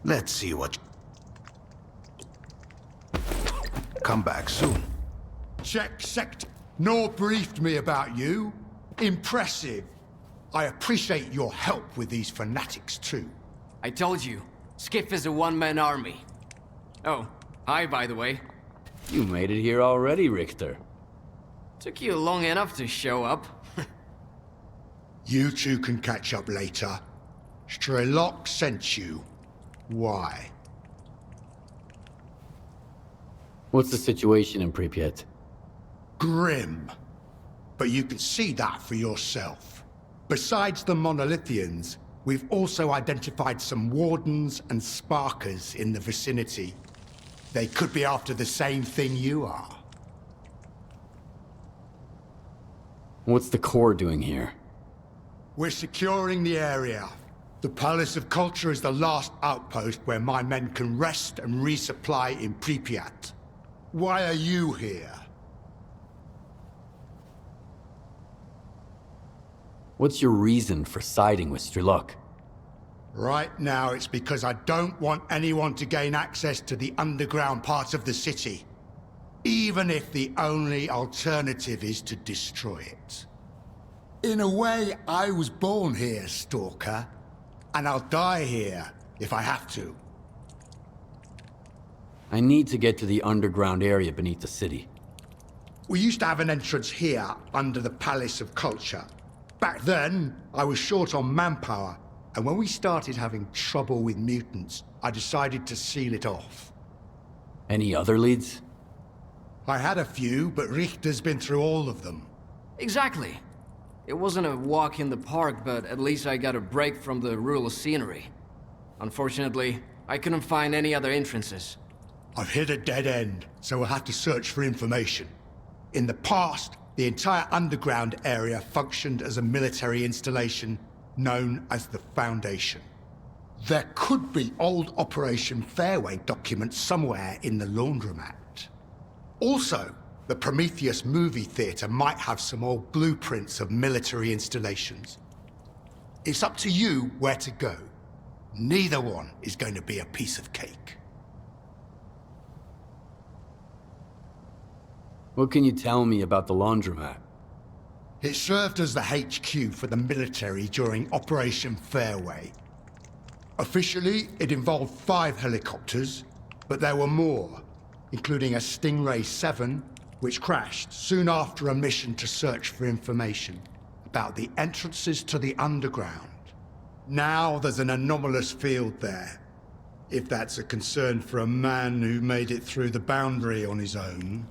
Let's see what... Come back soon.
Check sector. Nor briefed me about you. Impressive. I appreciate your help with these fanatics too.
I told you, Skiff is a one-man army. Oh, hi by the way.
You made it here already, Richter.
Took you long enough to show up.
You two can catch up later. S.T.A.L.K.E.R sent you. Why?
What's the situation in Pripyat?
Grim. But you can see that for yourself. Besides the monolithians, we've also identified some wardens and sparkers in the vicinity. They could be after the same thing you are.
What's the Corps doing here?
We're securing the area. The Palace of Culture is the last outpost where my men can rest and resupply in Pripyat. Why are you here?
What's your reason for siding with S.T.A.L.K.E.R?
Right now, it's because I don't want anyone to gain access to the underground parts of the city. Even if the only alternative is to destroy it. In a way, I was born here, Stalker. And I'll die here, if I have to.
I need to get to the underground area beneath the city.
We used to have an entrance here, under the Palace of Culture. Back then, I was short on manpower, and when we started having trouble with mutants, I decided to seal it off.
Any other leads?
I had a few, but Richter's been through all of them.
Exactly. It wasn't a walk in the park, but at least I got a break from the rural scenery. Unfortunately, I couldn't find any other entrances.
I've hit a dead end, so we'll have to search for information. In the past, the entire underground area functioned as a military installation known as the Foundation. There could be old Operation Fairway documents somewhere in the laundromat. Also, the Prometheus movie theater might have some old blueprints of military installations. It's up to you where to go. Neither one is going to be a piece of cake.
What can you tell me about the laundromat?
It served as the HQ for the military during Operation Fairway. Officially, it involved 5 helicopters, but there were more, including a Stingray 7, which crashed soon after a mission to search for information about the entrances to the underground. Now there's an anomalous field there, if that's a concern for a man who made it through the boundary on his own.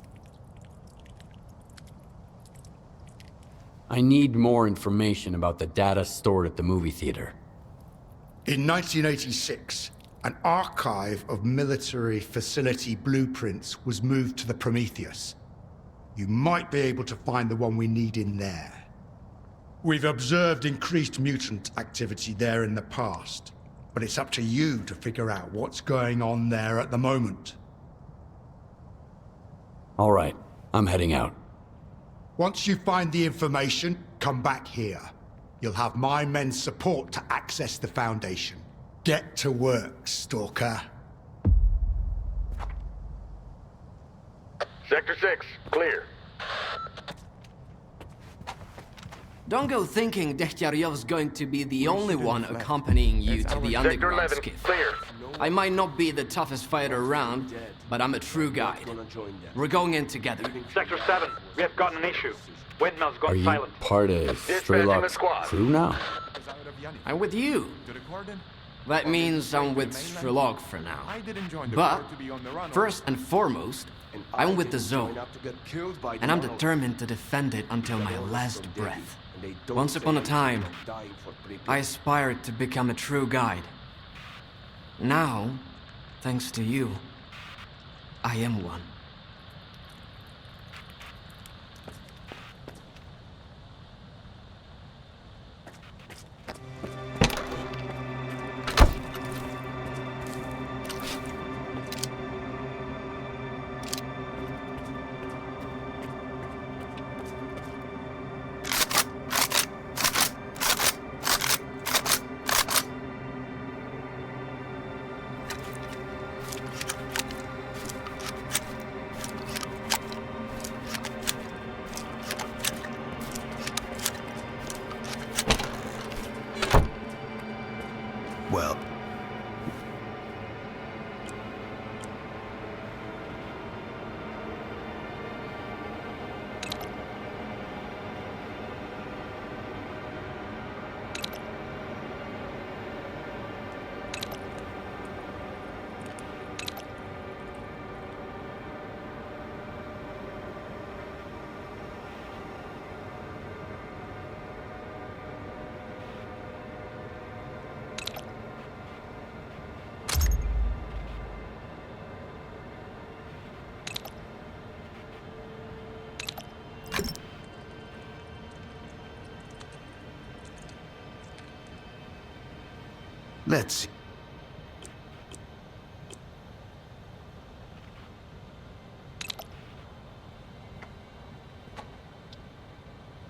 I need more information about the data stored at the movie theater.
In 1986, an archive of military facility blueprints was moved to the Prometheus. You might be able to find the one we need in there. We've observed increased mutant activity there in the past, but it's up to you to figure out what's going on there at the moment.
All right, I'm heading out.
Once you find the information, come back here. You'll have my men's support to access the Foundation. Get to work, Stalker.
Sector 6, clear.
Don't go thinking Dechtyarev's going to be the only one accompanying you to the underground, Skiff.
Clear.
I might not be the toughest fighter around, but I'm a true guide. We're going in together.
Sector 7, we have got an issue. Windmill's
Are
gone
you
silent.
part of S.T.A.L.K.E.R's crew now?
I'm with you. That means I'm with S.T.A.L.K.E.R for now. But, first and foremost, I'm with the Zone. And I'm determined to defend it until my last breath. Once upon a time, I aspired to become a true guide. Now, thanks to you, I am one.
Well, let's see.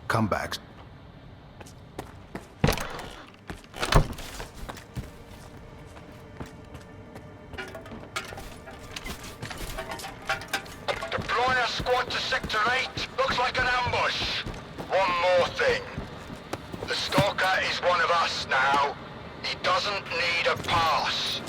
Come back.
Deploy a squad to Sector 8. Looks like an ambush. One more thing. The Stalker is one of us now. He doesn't need a pass.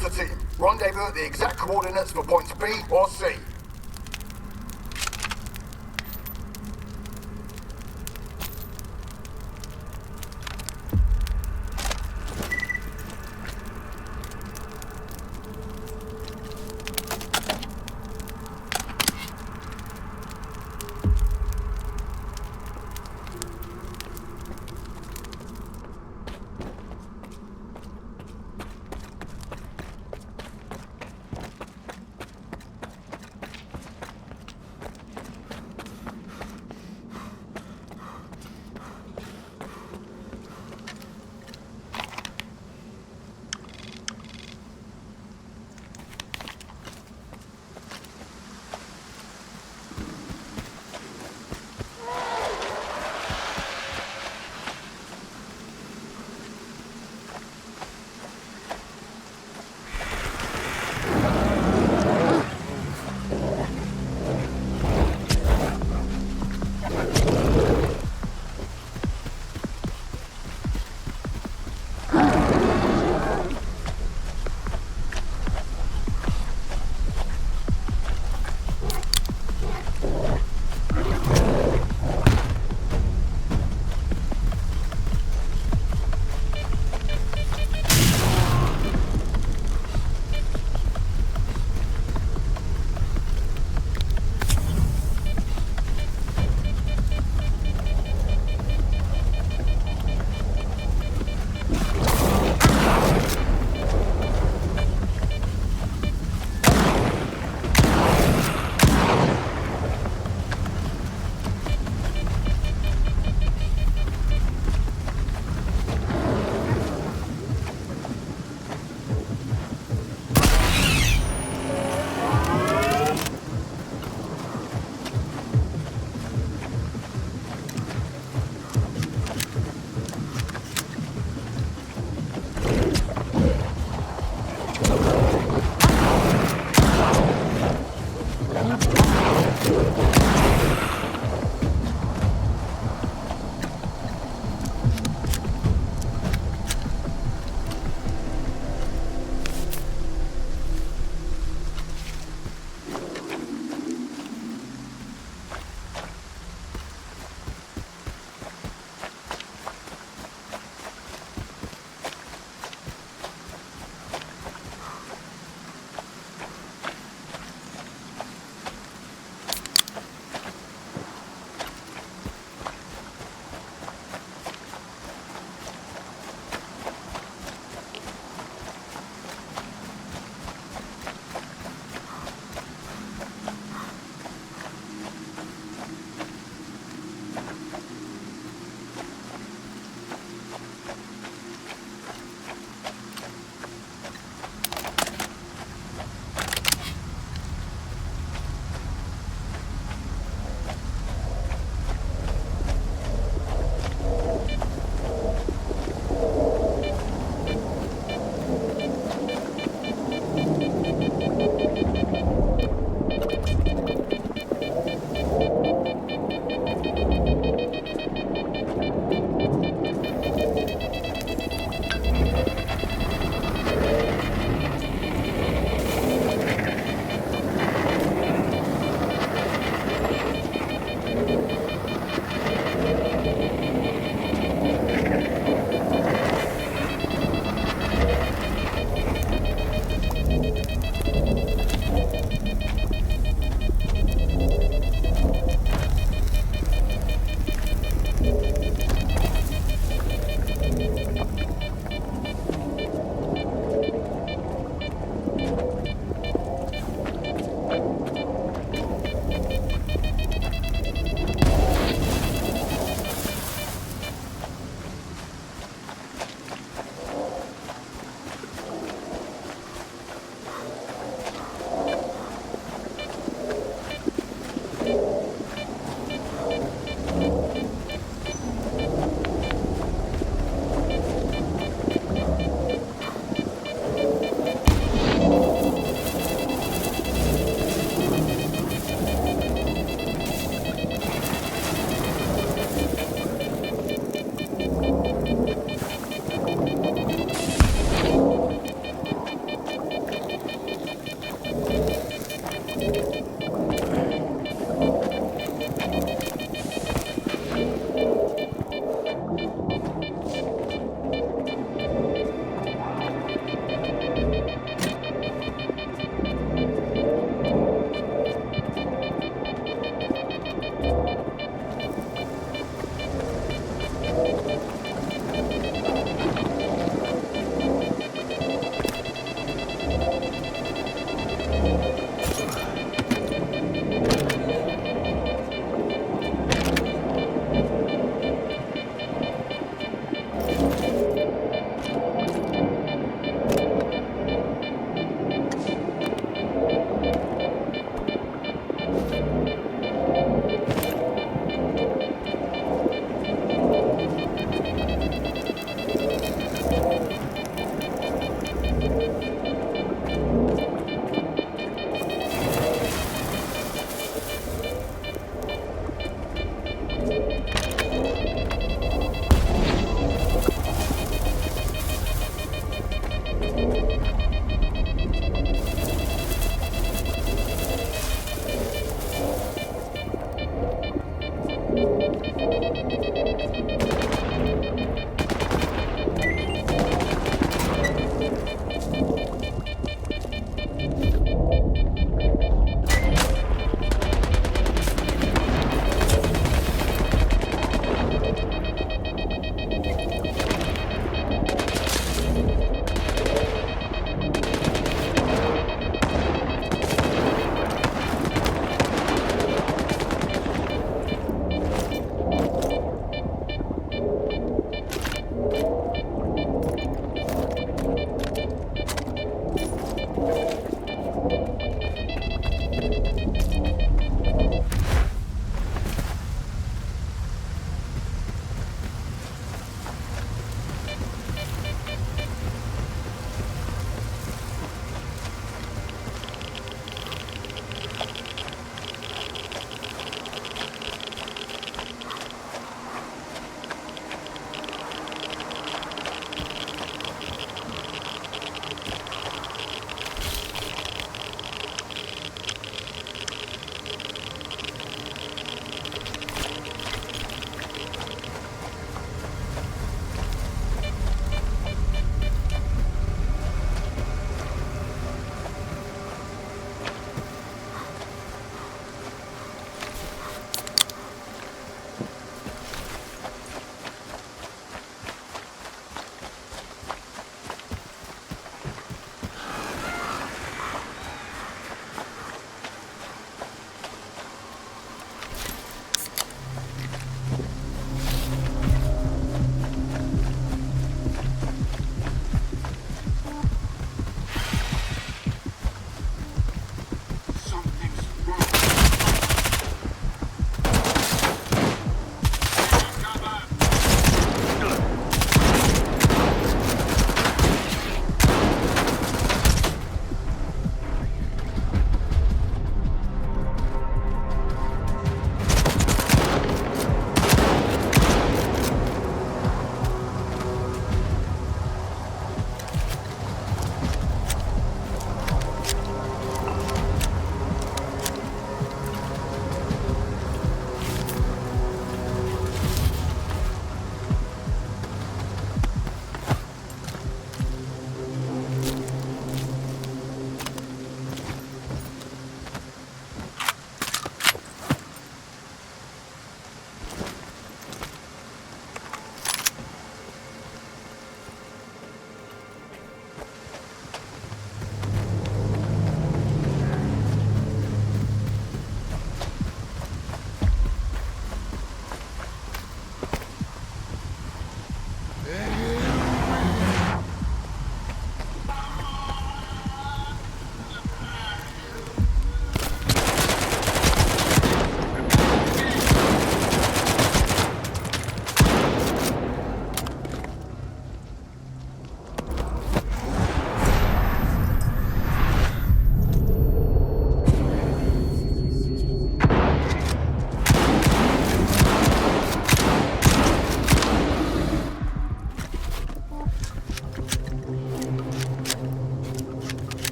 Delta Team. Rendezvous at the exact coordinates for points B or C.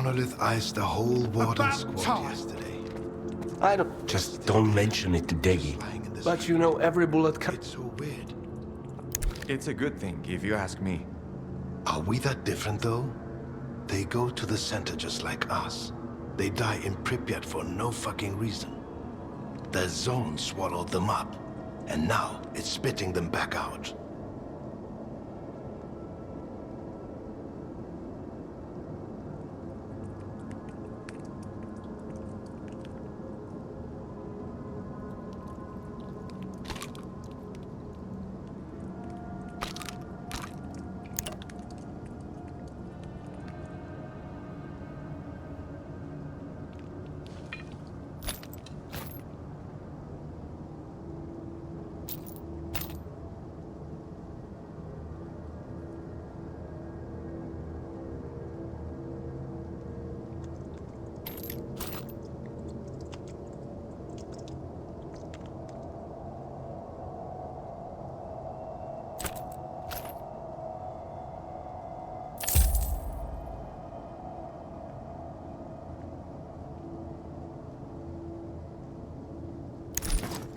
Monolith iced the whole warden squad yesterday.
I don't... Just don't mention it to Deggy. But you know, every bullet
It's so weird.
It's a good thing, if you ask me.
Are we that different, though? They go to the center just like us. They die in Pripyat for no fucking reason. The zone swallowed them up, and now it's spitting them back out.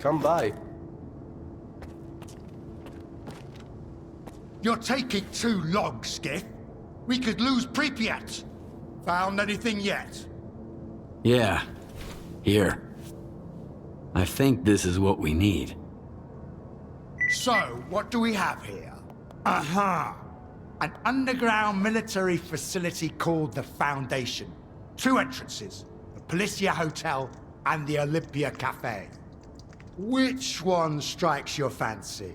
come by.
You're taking too long, Skiff. We could lose Pripyat. Found anything yet?
Yeah. Here. I think this is what we need.
So, what do we have here? Aha! An underground military facility called the Foundation. 2 entrances, the Policia Hotel and the Olympia Cafe. Which one strikes your fancy?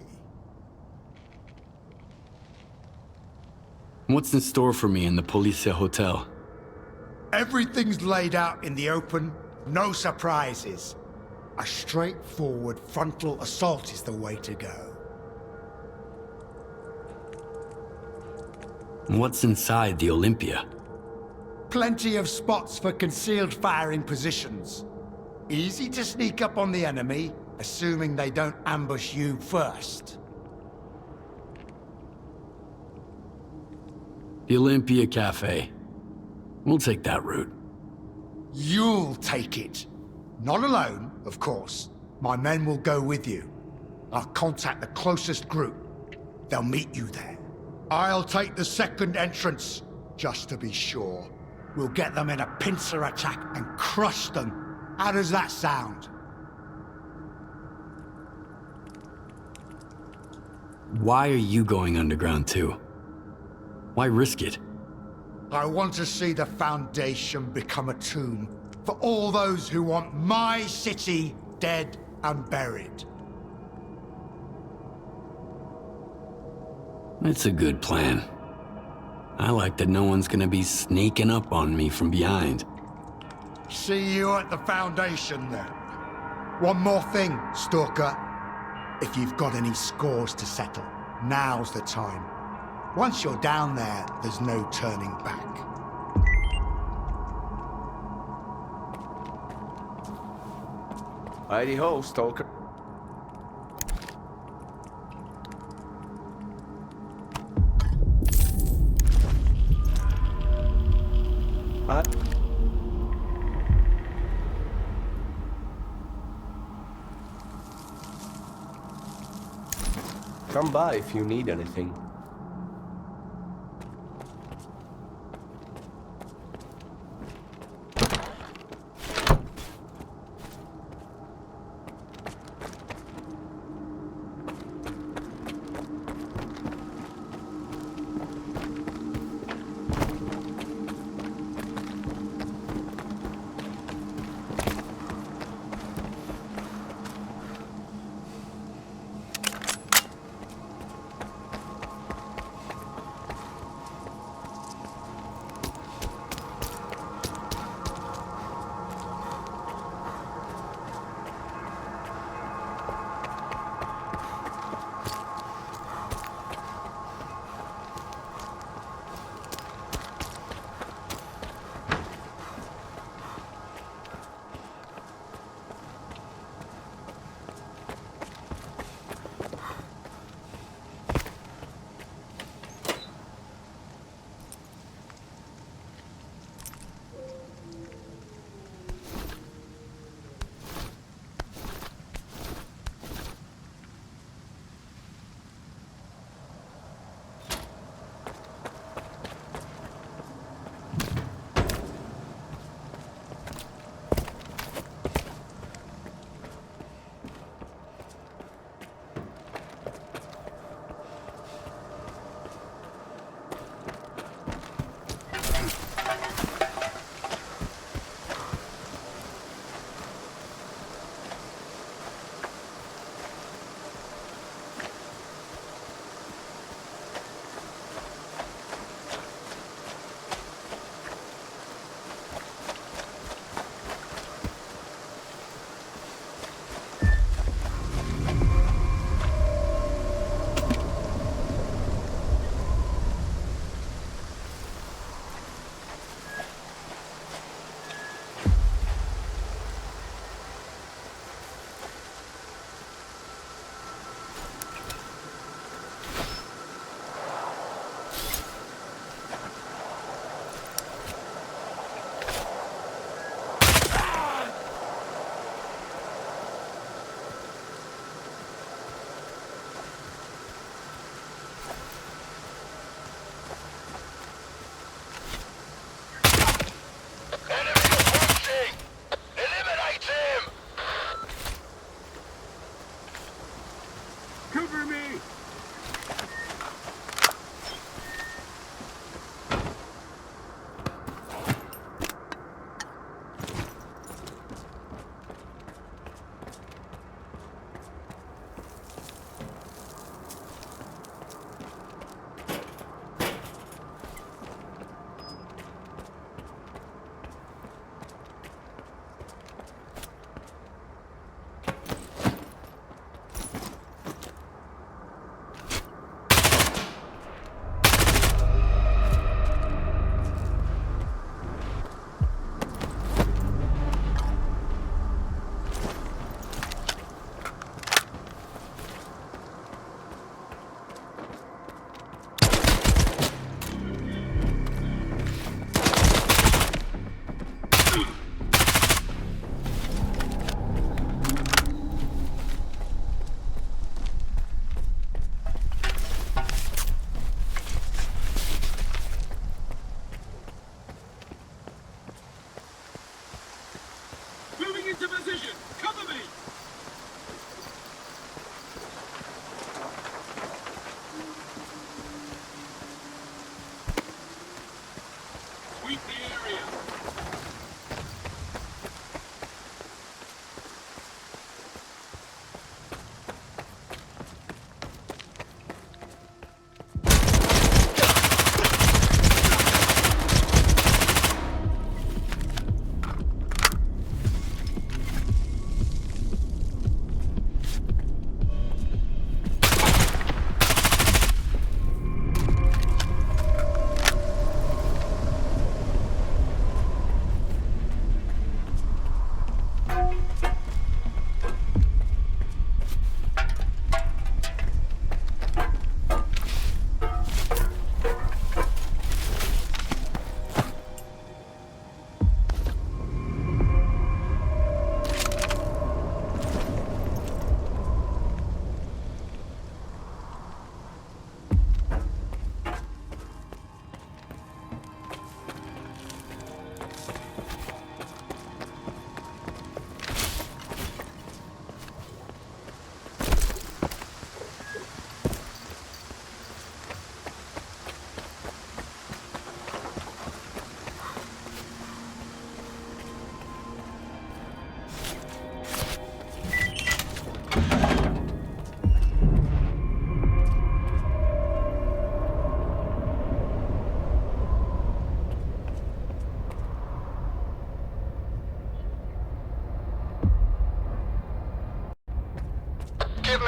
What's in store for me in the Policia Hotel?
Everything's laid out in the open, no surprises. A straightforward frontal assault is the way to go.
What's inside the Olympia?
Plenty of spots for concealed firing positions. Easy to sneak up on the enemy, assuming they don't ambush you first.
The Olympia Cafe. We'll take that route.
You'll take it. Not alone, of course. My men will go with you. I'll contact the closest group. They'll meet you there. I'll take the second entrance, just to be sure. We'll get them in a pincer attack and crush them. How does that sound?
Why are you going underground too? Why risk it?
I want to see the Foundation become a tomb for all those who want my city dead and buried.
It's a good plan. I like that no one's gonna be sneaking up on me from behind.
See you at the Foundation, then. One more thing, Stalker. If you've got any scores to settle, now's the time. Once you're down there, there's no turning back.
Heidi-ho, Stalker. Come by if you need anything.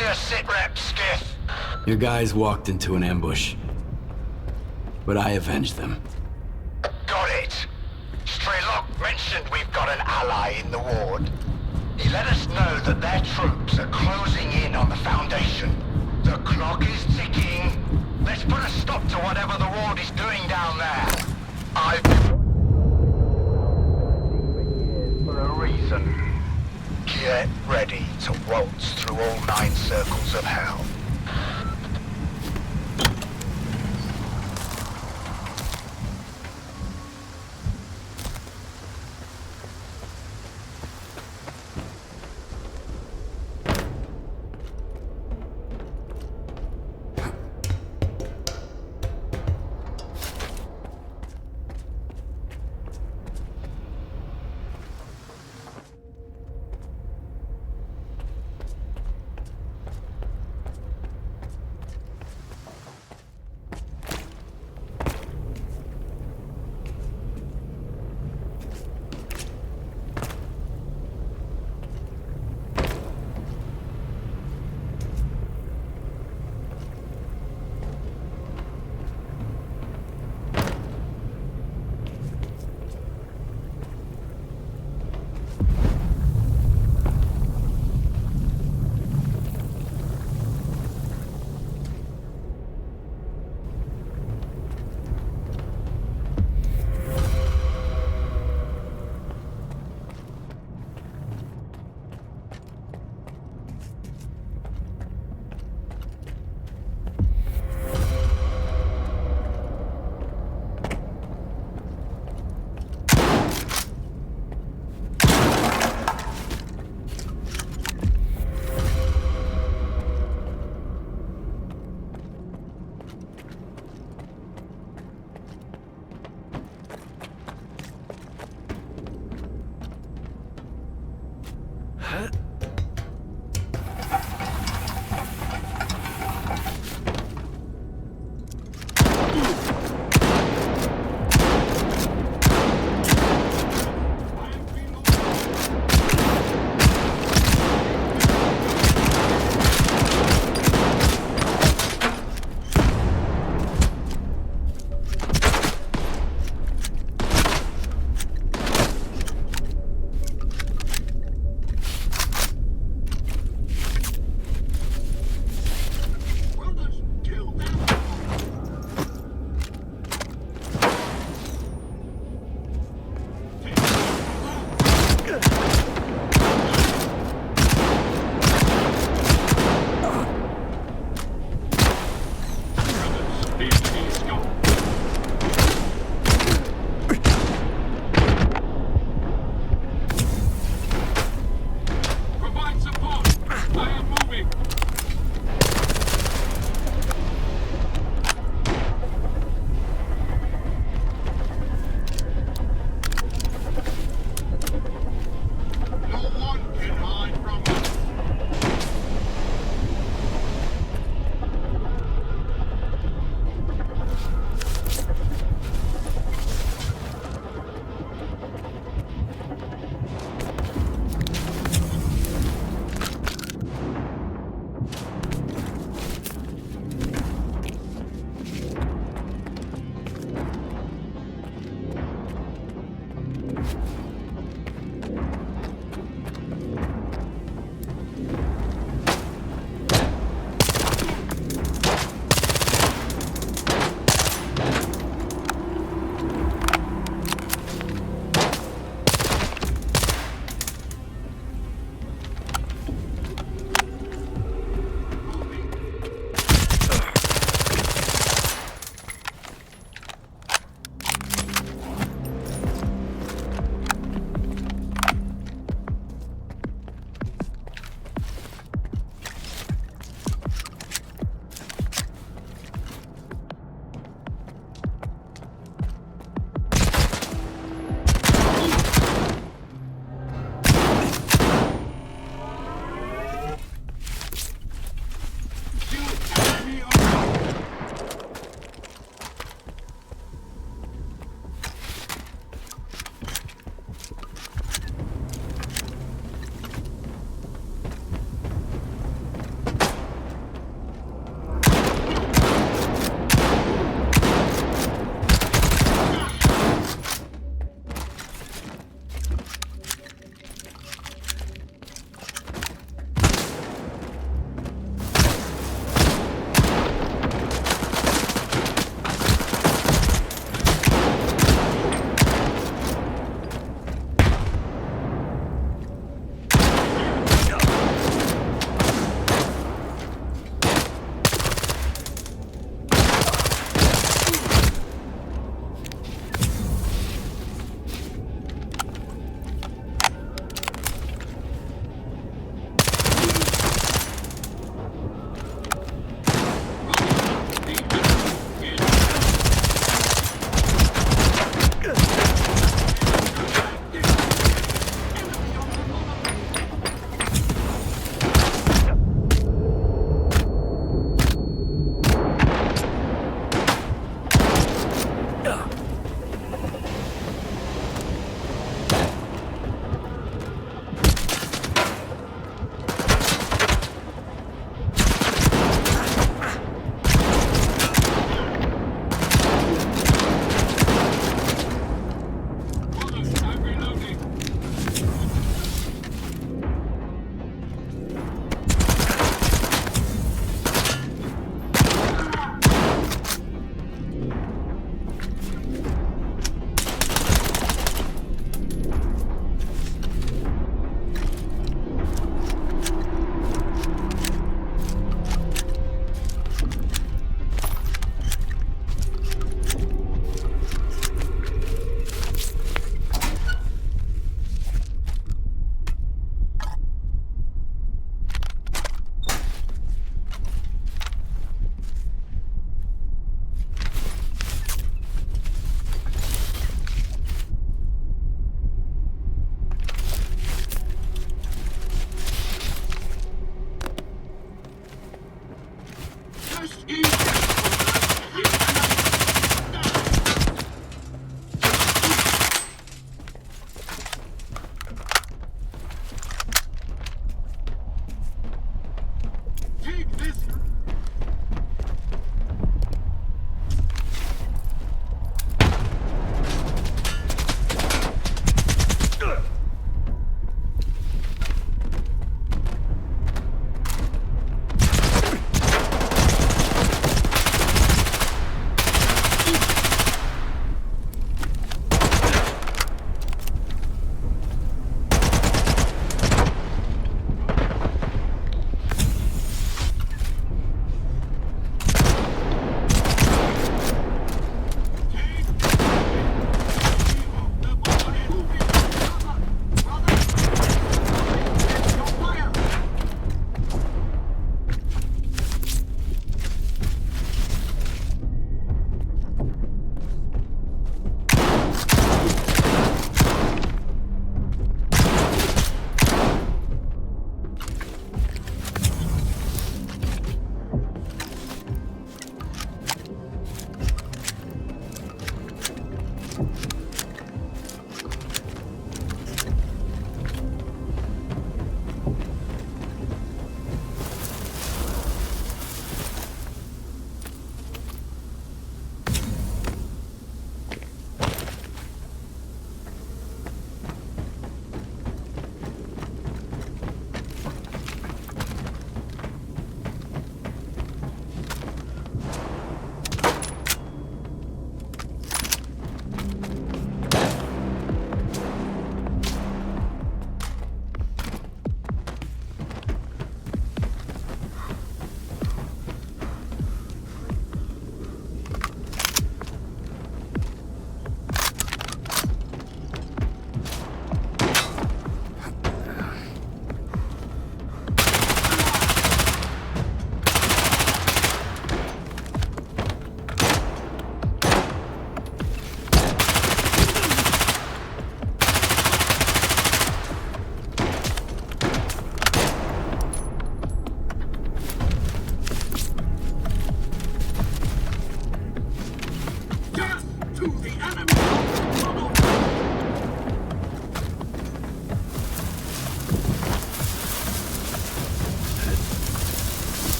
me a sit rep, Skiff.
Your guys walked into an ambush, but I avenged them.
Got it. Strelok mentioned we've got an ally in the ward. He let us know that their troops are closing in on the Foundation. The clock is ticking. Let's put a stop to whatever the ward is doing down there. I've been for a reason. Get ready to waltz through all 9 circles of hell.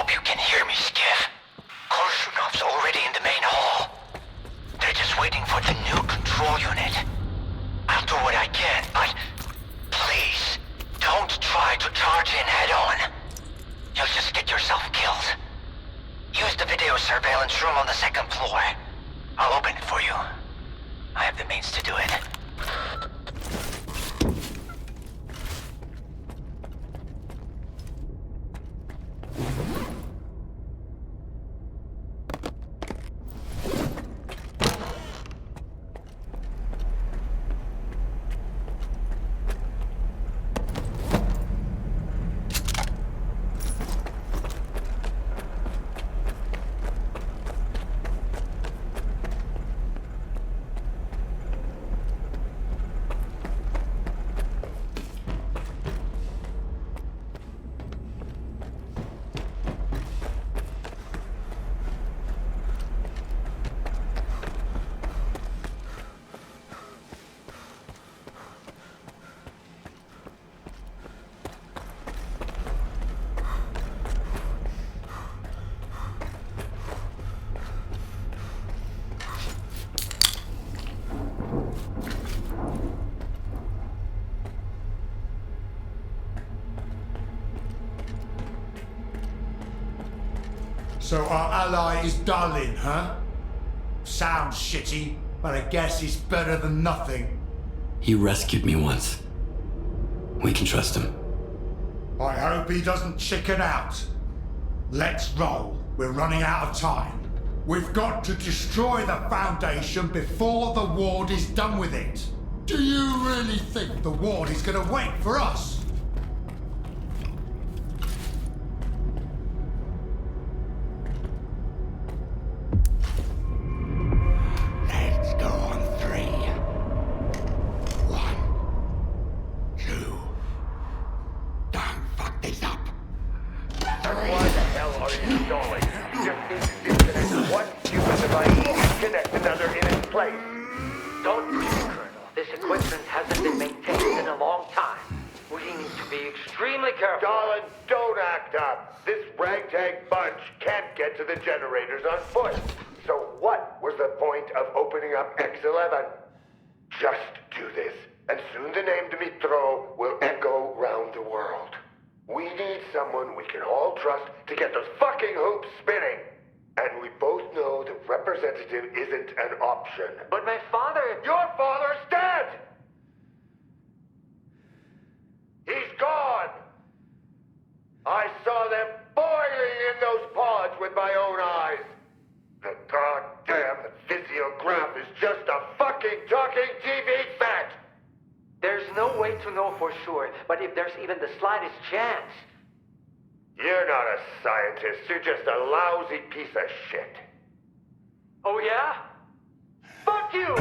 hope you can hear me, Skiff. Korsunov's already in the main hall. They're just waiting for the new control unit. I'll do what I can, but please, don't try to charge in head-on. You'll just get yourself killed. Use the video surveillance room on the second floor. I'll open it for you. I have the means to do it.
So our ally is Darlin, huh? Sounds shitty, but I guess it's better than nothing.
He rescued me once. We can trust him.
I hope he doesn't chicken out. Let's roll. We're running out of time. We've got to destroy the Foundation before the Ward is done with it. Do you really think the Ward is gonna wait for us? Let's go on 3. 1, 2. Don't fuck this up.
Why the hell are you stalling? You just need to disconnect one stupid device and connect another in its place.
Don't worry, Colonel. This equipment hasn't been maintained in a long time. We need to be extremely careful.
Darling, don't act up. This ragtag bunch can't get to the generators on foot. So what was the point of opening up X11? Just do this, and soon the name Dmitro will echo round the world. We need someone we can all trust to get those fucking hoops spinning. And we both know the representative isn't an option.
But my father...
Your father's dead! He's gone! I saw them boiling in those pods with my own eyes. The goddamn physiograph is just a fucking talking TV set!
There's no way to know for sure, but if there's even the slightest chance...
You're not a scientist, you're just a lousy piece of shit.
Oh yeah? Fuck you!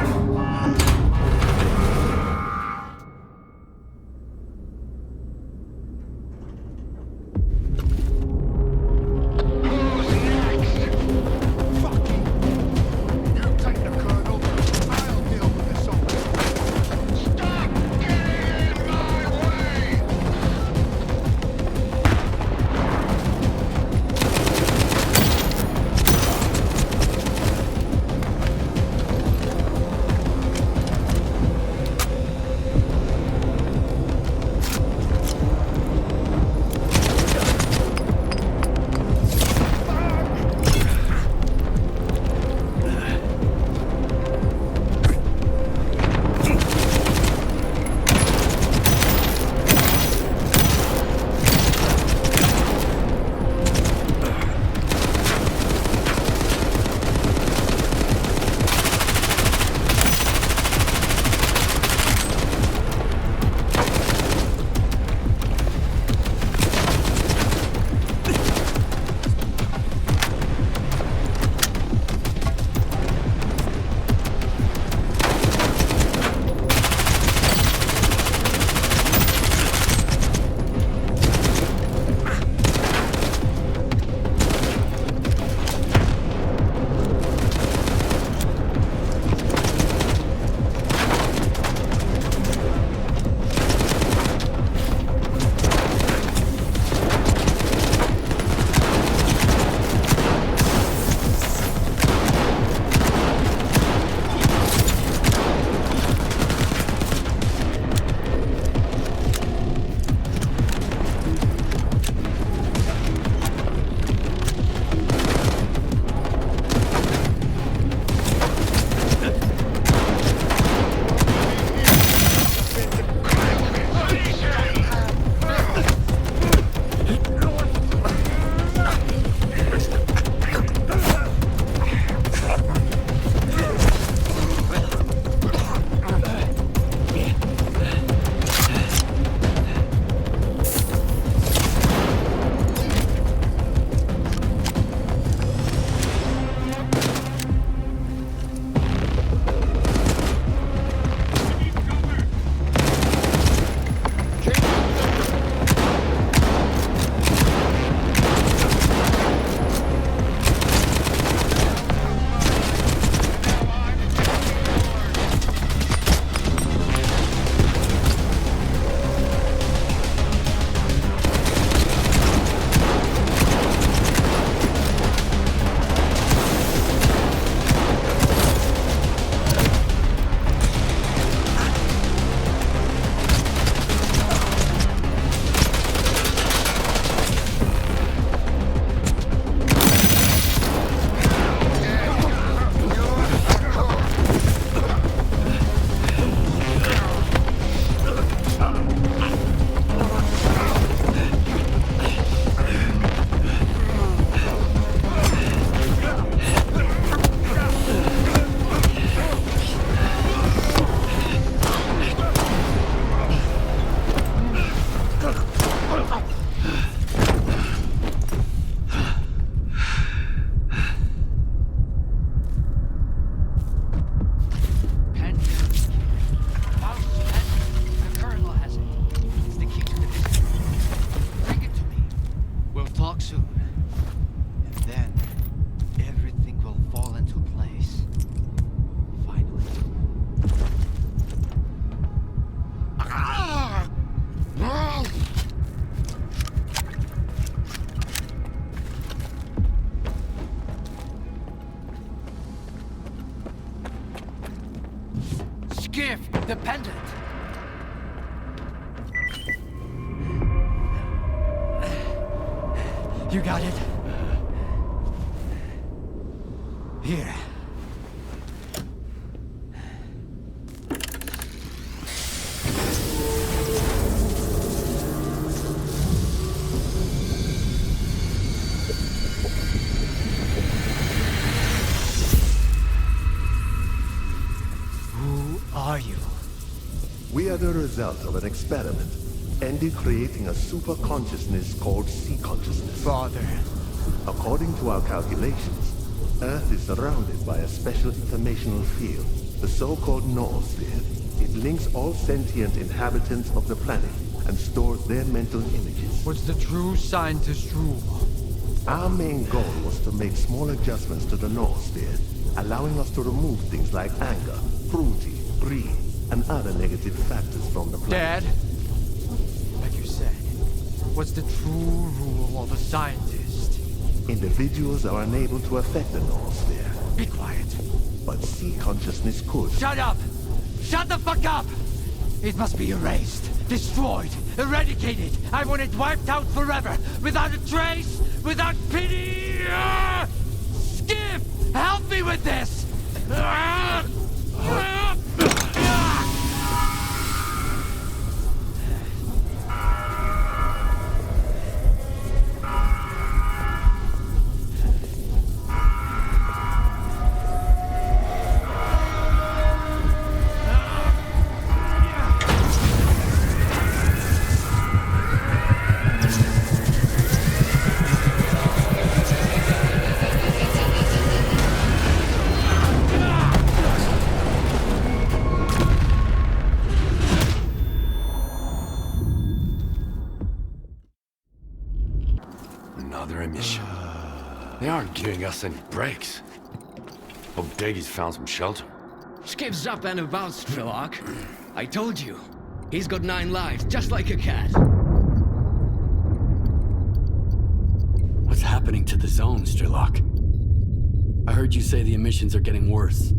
the pendant. You got it? Here.
Who are you?
We are the result of an experiment, ended creating a super consciousness called sea consciousness.
Father.
According to our calculations, Earth is surrounded by a special informational field, the so-called noosphere. It links all sentient inhabitants of the planet and stores their mental images.
What's the true scientist rule?
Our main goal was to make small adjustments to the noosphere, allowing us to remove things like anger, cruelty, greed, and other negative factors from the planet.
Dad? Like you said, what's the true rule of a scientist?
Individuals are unable to affect the noosphere.
Be quiet.
But sea consciousness could.
Shut up! Shut the fuck up! It must be erased, destroyed, eradicated. I want it wiped out forever, without a trace, without pity! Skip! Help me with this!
Another emission. They aren't giving us any breaks. Hope Deggy's found some shelter.
Skip's up and about, S.T.A.L.K.E.R. I told you. He's got 9 lives, just like a cat.
What's happening to the zone, S.T.A.L.K.E.R? I heard you say the emissions are getting worse.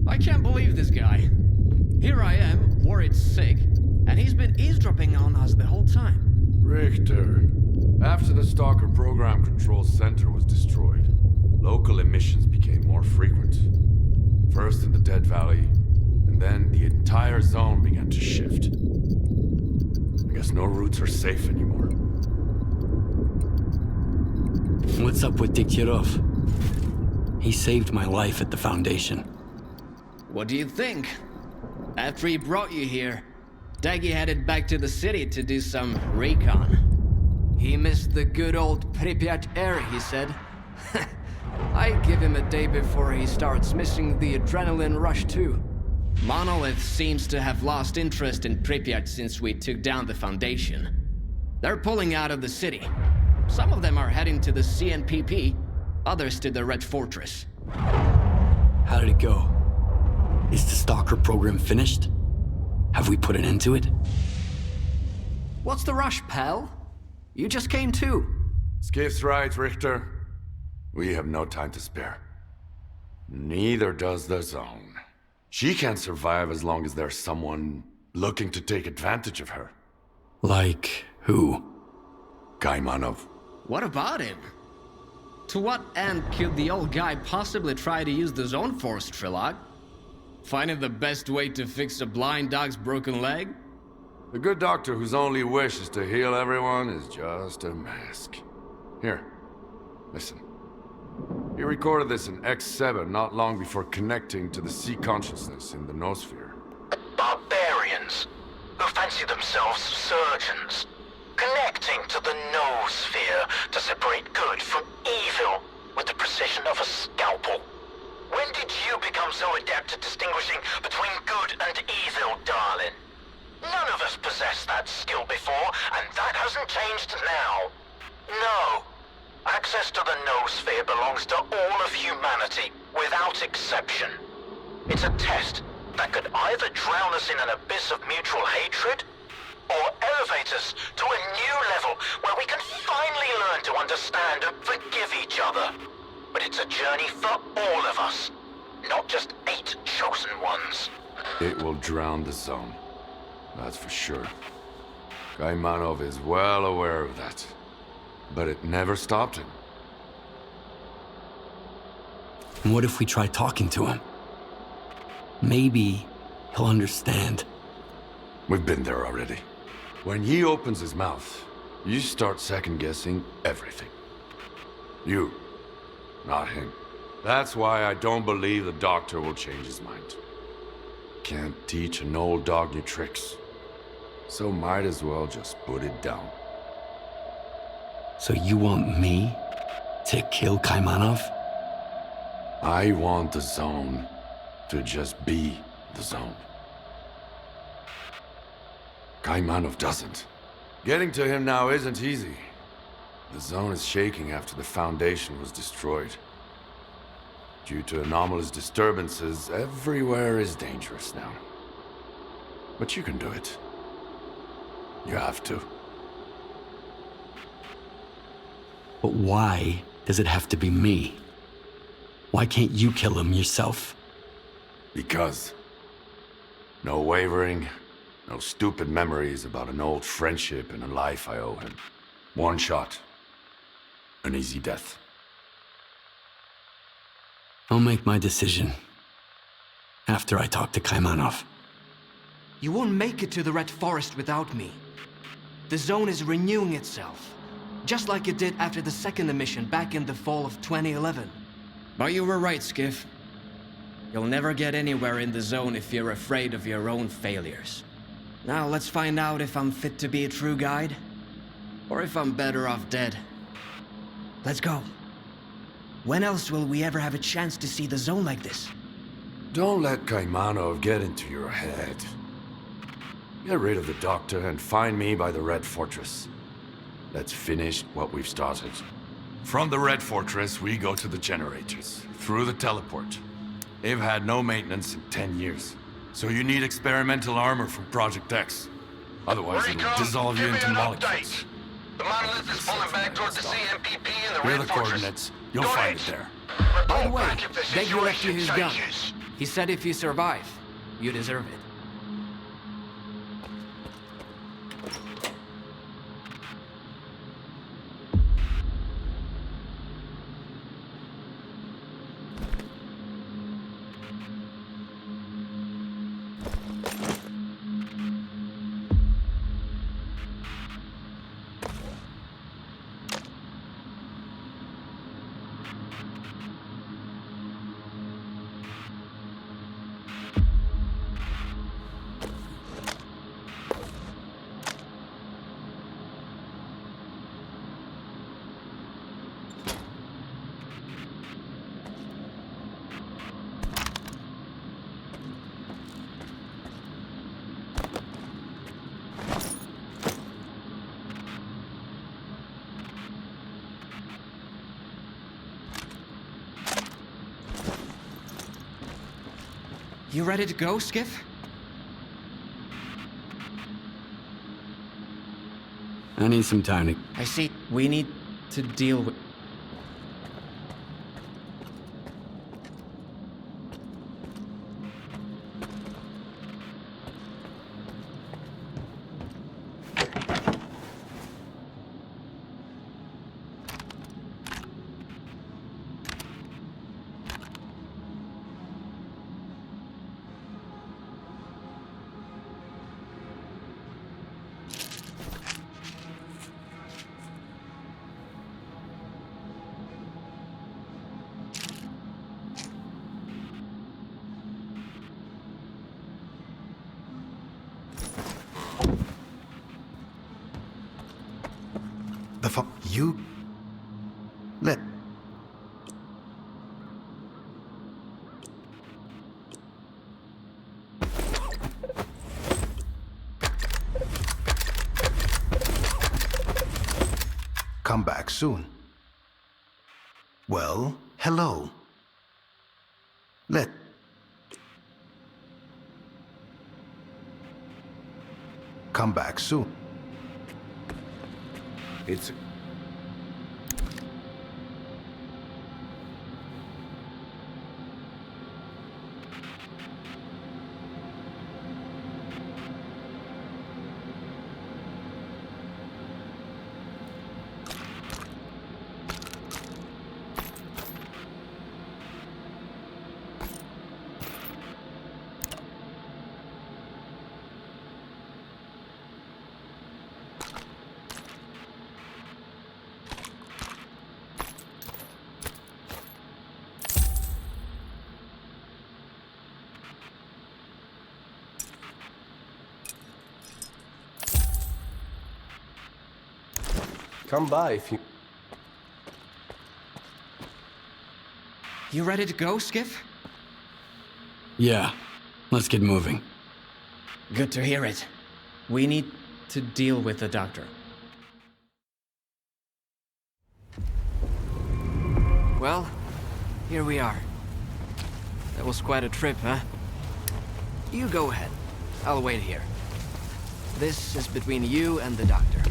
I can't believe this guy. Here I am, worried sick, and he's been eavesdropping on us the whole time.
Richter, after the Stalker program control center was destroyed, local emissions became more frequent. First in the Dead Valley, and then the entire zone began to shift. I guess no routes are safe anymore.
What's up with Dikirov? He saved my life at the Foundation.
What do you think? After he brought you here, Daggy headed back to the city to do some recon. He missed the good old Pripyat air, he said. I give him a day before he starts missing the adrenaline rush too. Monolith seems to have lost interest in Pripyat since we took down the Foundation. They're pulling out of the city. Some of them are heading to the CNPP, others to the Red Fortress.
How did it go? Is the Stalker program finished? Have we put an end to it?
What's the rush, pal? You just came too.
Skiff's right, Richter. We have no time to spare. Neither does the zone. She can't survive as long as there's someone looking to take advantage of her.
Like who?
Gaimanov.
What about him? To what end could the old guy possibly try to use the zone for, S.T.A.L.K.E.R? Finding the best way to fix a blind dog's broken leg?
The good doctor whose only wish is to heal everyone is just a mask. Here, listen. He recorded this in X7 not long before connecting to the sea consciousness in the noosphere.
Barbarians who fancy themselves surgeons, connecting to the noosphere to separate good from evil with the precision of a scalpel. When did you become so adept at distinguishing between good and evil, darling? None of us possessed that skill before, and that hasn't changed now. No. Access to the noosphere belongs to all of humanity, without exception. It's a test that could either drown us in an abyss of mutual hatred, or elevate us to a new level where we can finally learn to understand and forgive each other. But it's a journey for all of us, not just 8 chosen ones.
It will drown the zone. That's for sure. Kaimanov is well aware of that. But it never stopped him.
And what if we try talking to him? Maybe he'll understand.
We've been there already. When he opens his mouth, you start second-guessing everything. You, not him. That's why I don't believe the doctor will change his mind. Can't teach an old dog new tricks. So might as well just put it down.
So you want me to kill Kaimanov?
I want the zone to just be the zone. Kaimanov doesn't. Getting to him now isn't easy. The zone is shaking after the Foundation was destroyed. Due to anomalous disturbances, everywhere is dangerous now. But you can do it. You have to.
But why does it have to be me? Why can't you kill him yourself?
Because. No wavering, no stupid memories about an old friendship and a life I owe him. One shot. An easy death.
I'll make my decision after I talk to Kaimanov.
You won't make it to the Red Forest without me. The zone is renewing itself, just like it did after the second emission back in the fall of 2011. But you were right, Skiff. You'll never get anywhere in the zone if you're afraid of your own failures. Now let's find out if I'm fit to be a true guide, or if I'm better off dead. Let's go. When else will we ever have a chance to see the zone like this?
Don't let Kaimanov get into your head. Get rid of the doctor and find me by the Red Fortress. Let's finish what we've started. From the Red Fortress, we go to the generators, through the teleport. They've had no maintenance in 10 years. So you need experimental armor from Project X. Otherwise, it'll dissolve you into molecules.
The monolith is pulling back toward the CMPP and the
Here are
Red
the
Fortress.
coordinates. You'll find it there.
By the way,
back if the
Degu left you his gun.
changes.
He said if you survive, you deserve it. You ready to go, Skiff?
I need some time to...
I see. We need to deal with...
The fuck? You? Let... Come back soon. Well, hello. Let... Come back soon.
It's...
Come by if you...
You ready to go, Skiff?
Yeah, let's get moving.
Good to hear it. We need to deal with the doctor.
Well, here we are. That was quite a trip, huh? You go ahead. I'll wait here. This is between you and the doctor.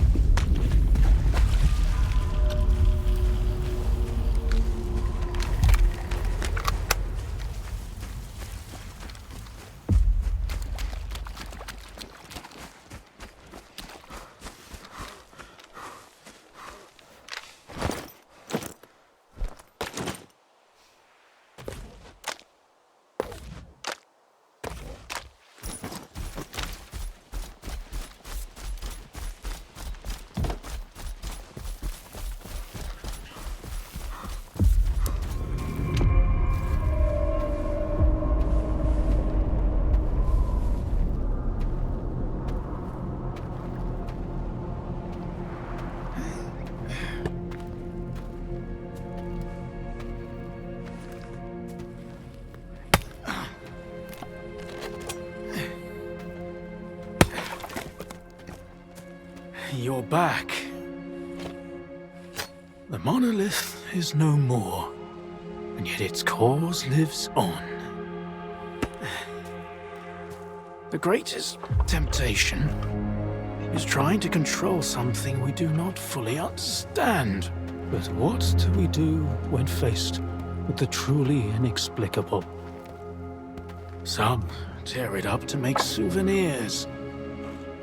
You're back. The monolith is no more, and yet its cause lives on. The greatest temptation is trying to control something we do not fully understand. But what do we do when faced with the truly inexplicable? Some tear it up to make souvenirs.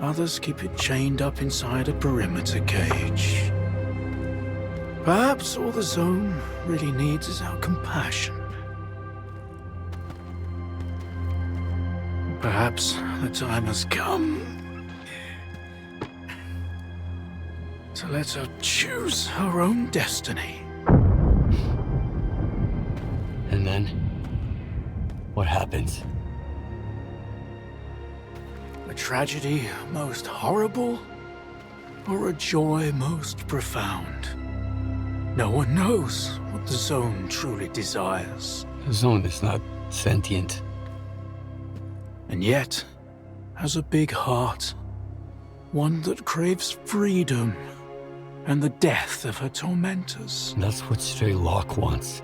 Others keep it chained up inside a perimeter cage. Perhaps all the zone really needs is our compassion. Perhaps the time has come to let her choose her own destiny.
And then, what happens?
A tragedy most horrible, or a joy most profound? No one knows what the zone truly desires.
The zone is not sentient.
And yet, has a big heart. One that craves freedom and the death of her tormentors.
That's what S.T.A.L.K.E.R wants.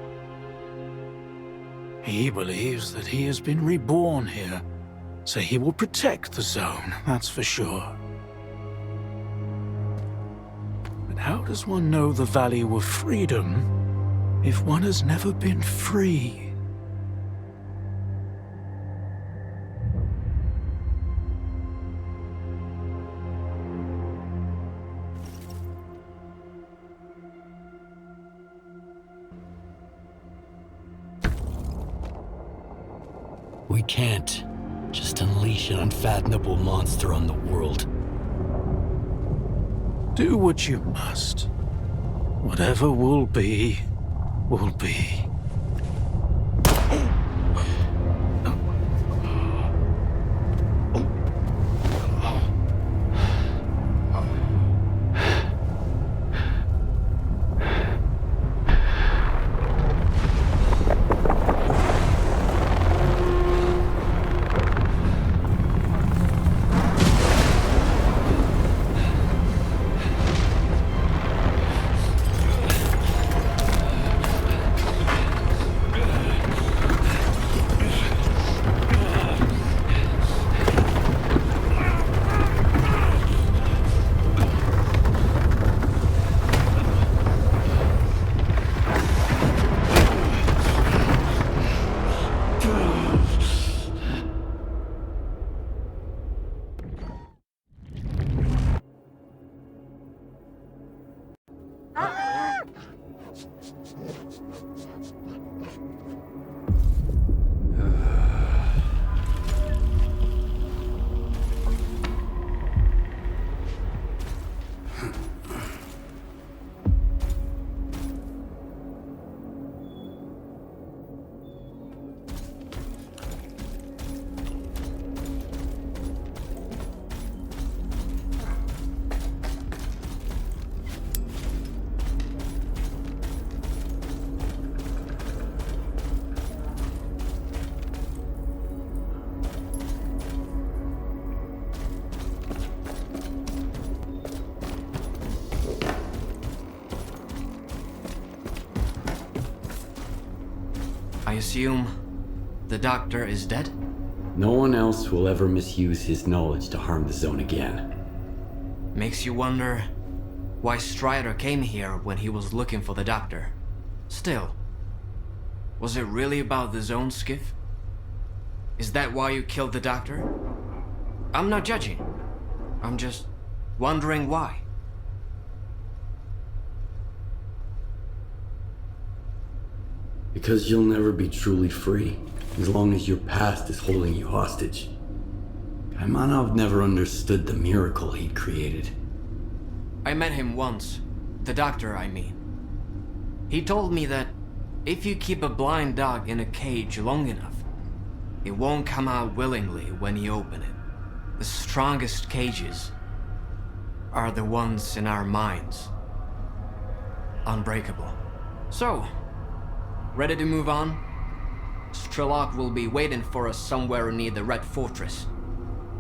He believes that he has been reborn here, so he will protect the zone, that's for sure. But how does one know the value of freedom if one has never been free?
We can't just unleash an unfathomable monster on the world.
Do what you must. Whatever will be, will be.
I assume the doctor is dead?
No one else will ever misuse his knowledge to harm the zone again.
Makes you wonder why Strider came here when he was looking for the doctor. Still, was it really about the zone, Skiff? Is that why you killed the doctor? I'm not judging. I'm just wondering why.
Because you'll never be truly free, as long as your past is holding you hostage. Kaimanov never understood the miracle he'd created.
I met him once. The doctor, I mean. He told me that if you keep a blind dog in a cage long enough, it won't come out willingly when you open it. The strongest cages are the ones in our minds. Unbreakable. So, ready to move on? S.T.A.L.K.E.R will be waiting for us somewhere near the Red Fortress.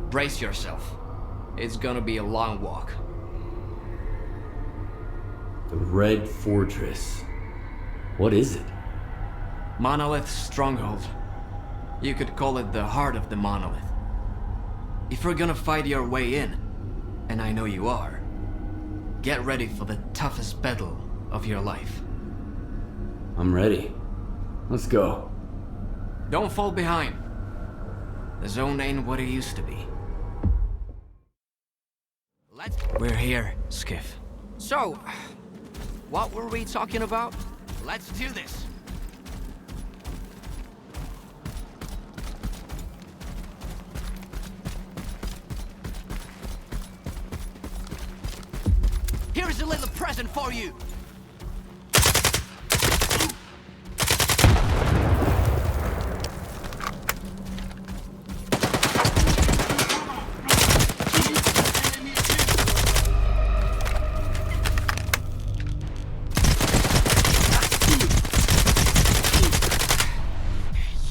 Brace yourself. It's gonna be a long walk.
The Red Fortress. What is it?
Monolith Stronghold. You could call it the heart of the monolith. If you're gonna fight your way in, and I know you are, get ready for the toughest battle of your life.
I'm ready. Let's go.
Don't fall behind. The zone ain't what it used to be. We're here, Skiff. So, what were we talking about?
Let's do this. Here's a little present for you.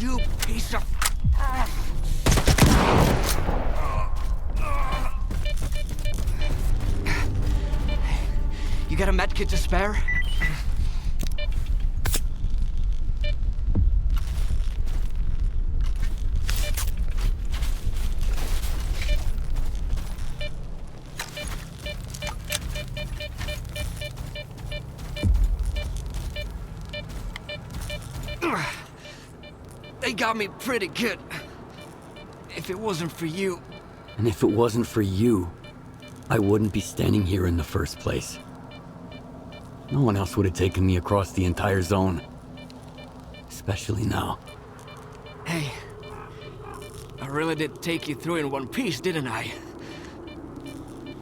You piece of... You got a medkit to spare? They got me pretty good. If it wasn't for you...
And if it wasn't for you, I wouldn't be standing here in the first place. No one else would have taken me across the entire zone. Especially now.
Hey, I really did take you through in one piece, didn't I?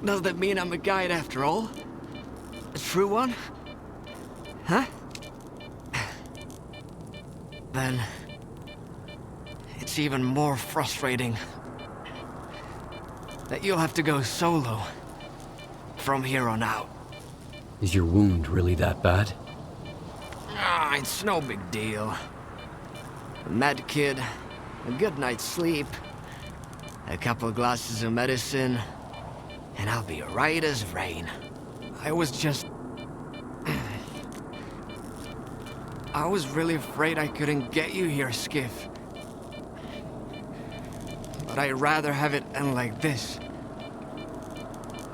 Does that mean I'm a guide after all? A true one? Huh? Then... it's even more frustrating that you'll have to go solo from here on out.
Is your wound really that bad?
Ah, it's no big deal. A med kid, a good night's sleep, a couple glasses of medicine, and I'll be right as rain. I was just... I was really afraid I couldn't get you here, Skiff. But I'd rather have it end like this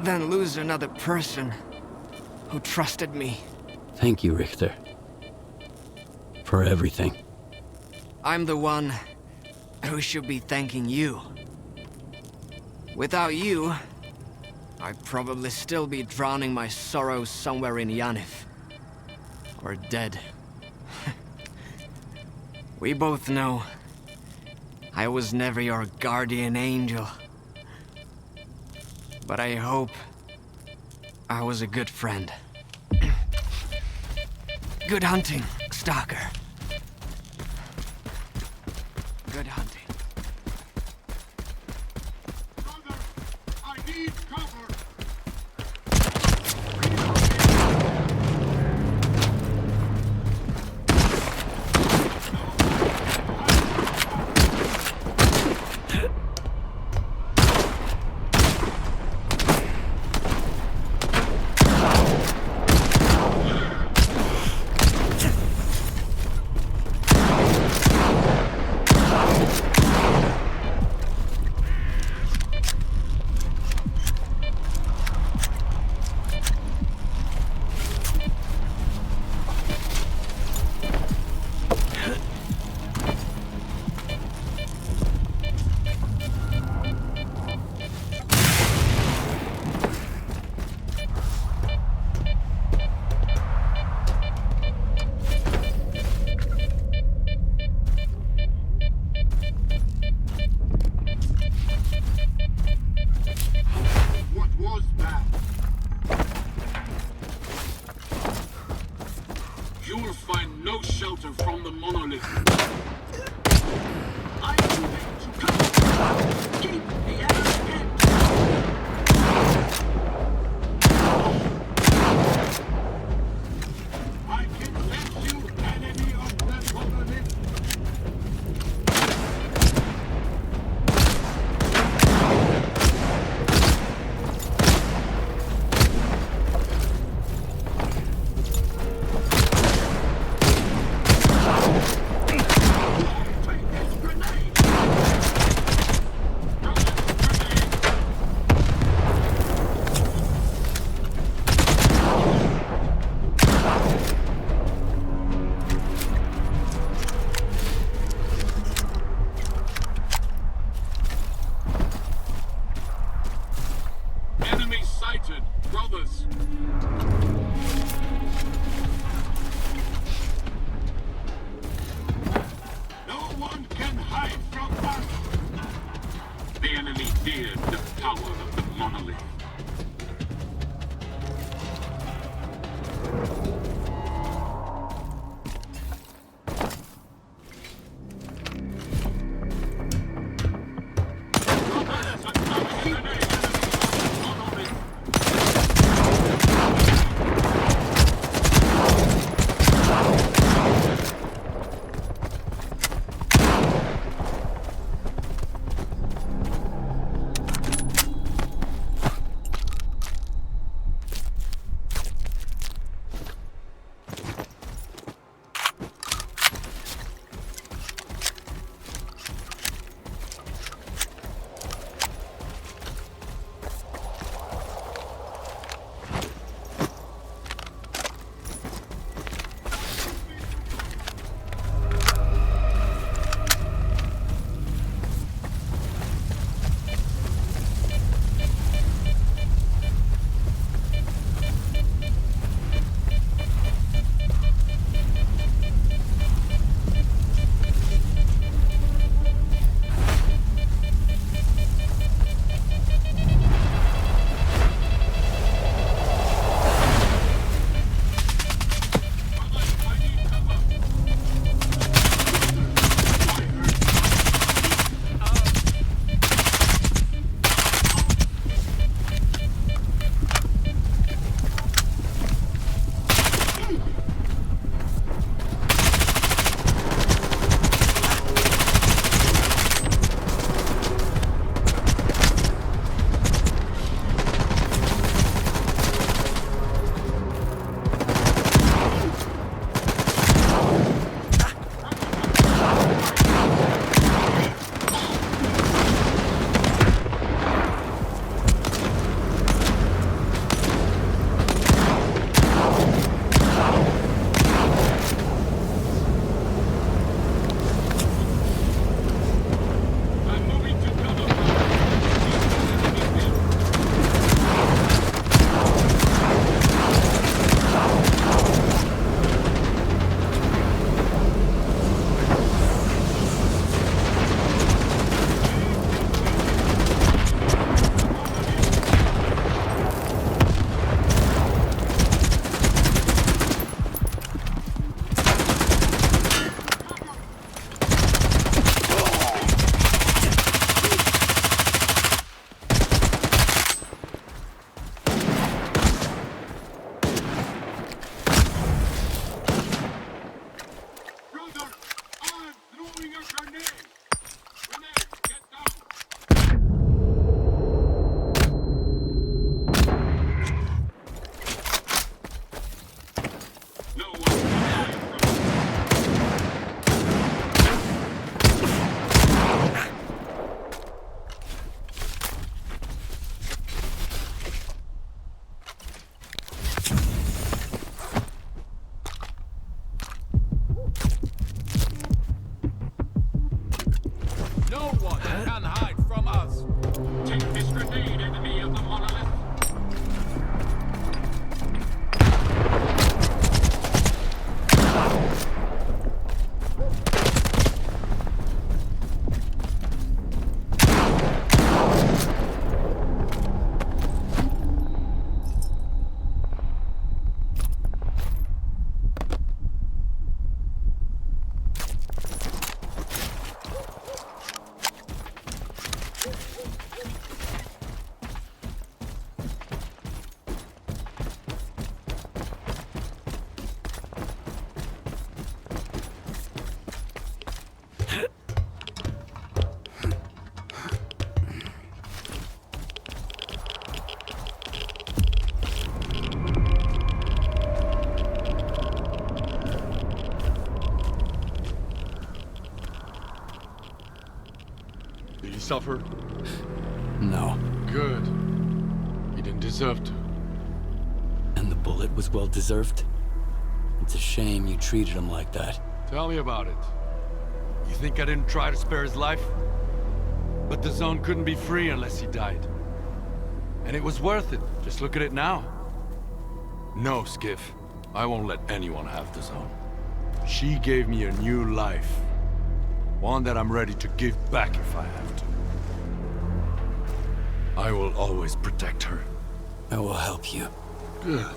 than lose another person who trusted me.
Thank you, Richter. For everything.
I'm the one who should be thanking you. Without you, I'd probably still be drowning my sorrows somewhere in Yanif. Or dead. We both know I was never your guardian angel. But I hope I was a good friend. Good hunting, Stalker. Good hunting.
I need cover! You will find no shelter from the monolith. I need to come. Keep the enemy in. I can let you enemy of the monolith.
Did he suffer?
No.
Good. He didn't deserve to.
And the bullet was well deserved? It's a shame you treated him like that.
Tell me about it. You think I didn't try to spare his life? But the zone couldn't be free unless he died. And it was worth it. Just look at it now. No, Skiff. I won't let anyone have the zone. She gave me a new life. One that I'm ready to give back if I have to. I will always protect her.
I will help you.
Good.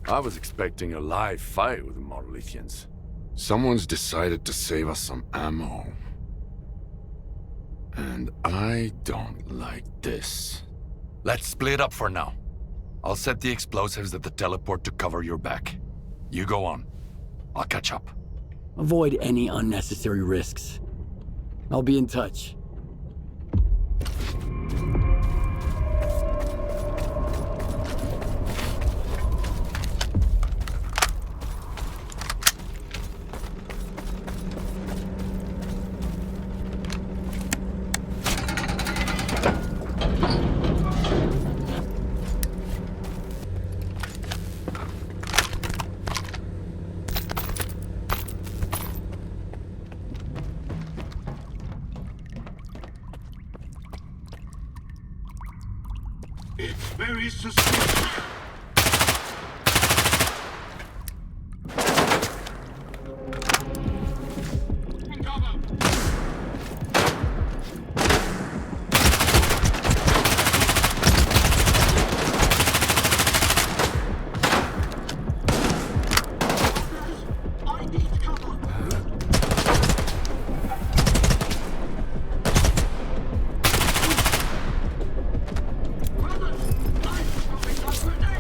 I was expecting a live fight with the Monolithians. Someone's decided to save us some ammo. And I don't like this. Let's split up for now. I'll set the explosives at the teleport to cover your back. You go on. I'll catch up.
Avoid any unnecessary risks. I'll be in touch.
It's very suspicious. Grenade!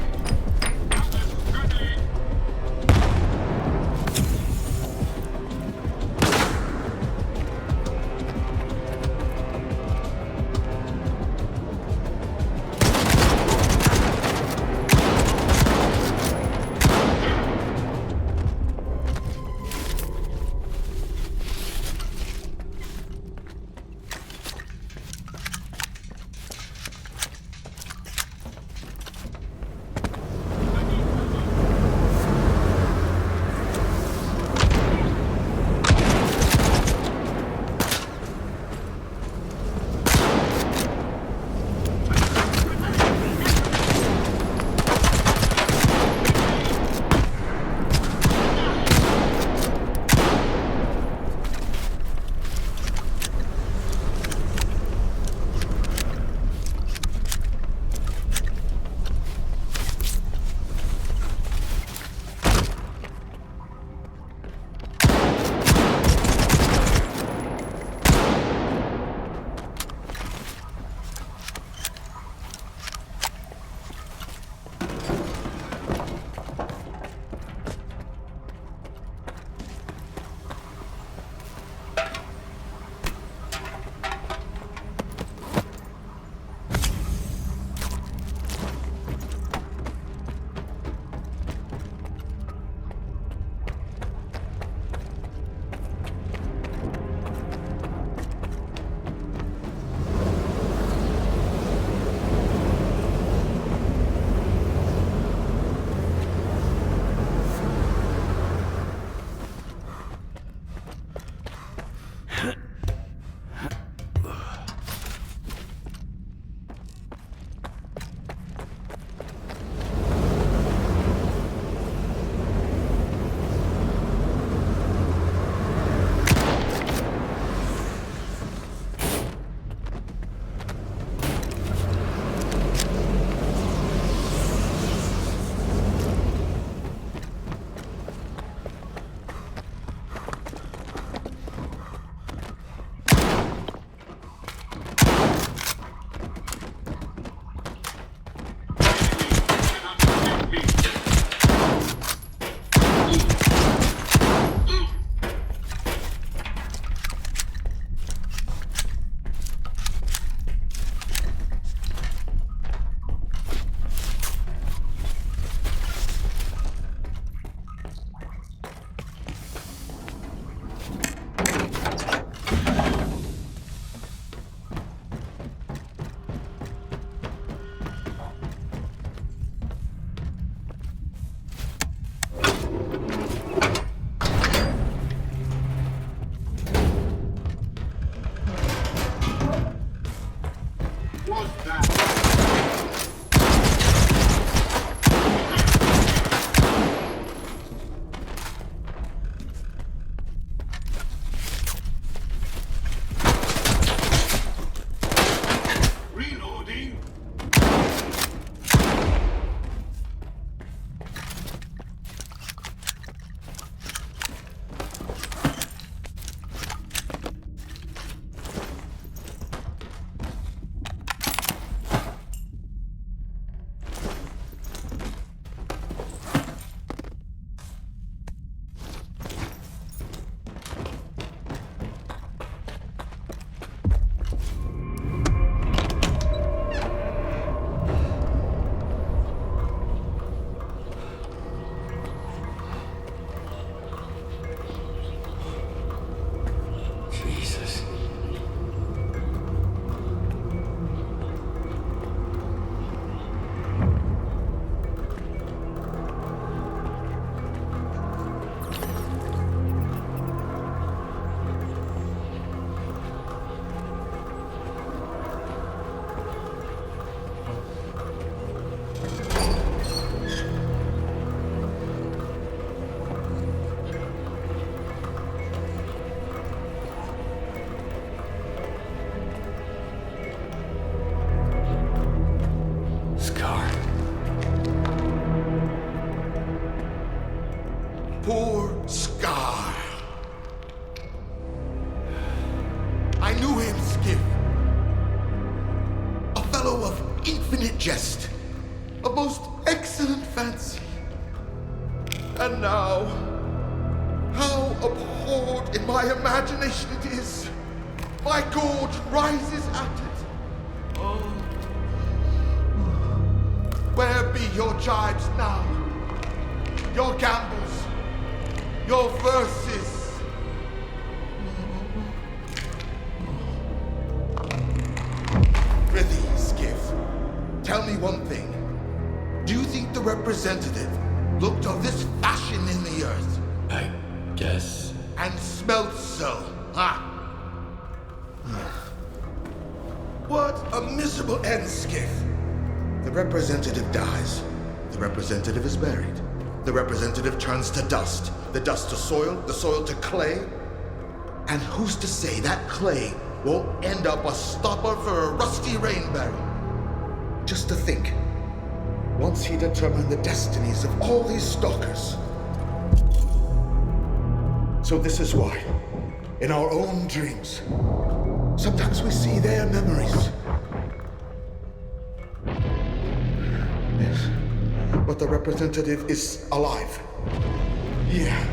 was that? Reloading.
Jesus. Scar.
Poor Scar. I knew him, Skiff. A fellow of infinite jest, of most excellent fancy. And now, how abhorred in my imagination it is. My gorge rises at it. Oh. Where be your jibes now? Your gambles? Your verses? Prithee, Skiff, tell me one thing. Do you think the representative looked of this fashion in the earth?
I guess.
And smelt so, huh? What a miserable end, Skiff. The representative dies. The representative is buried. The representative turns to dust. The dust to soil, the soil to clay. And who's to say that clay won't end up a stopper for a rusty rain barrel? Just to think, once he determined the destinies of all these stalkers. So this is why, in our own dreams, sometimes we see their memories. Yes, but the representative is alive. Yeah.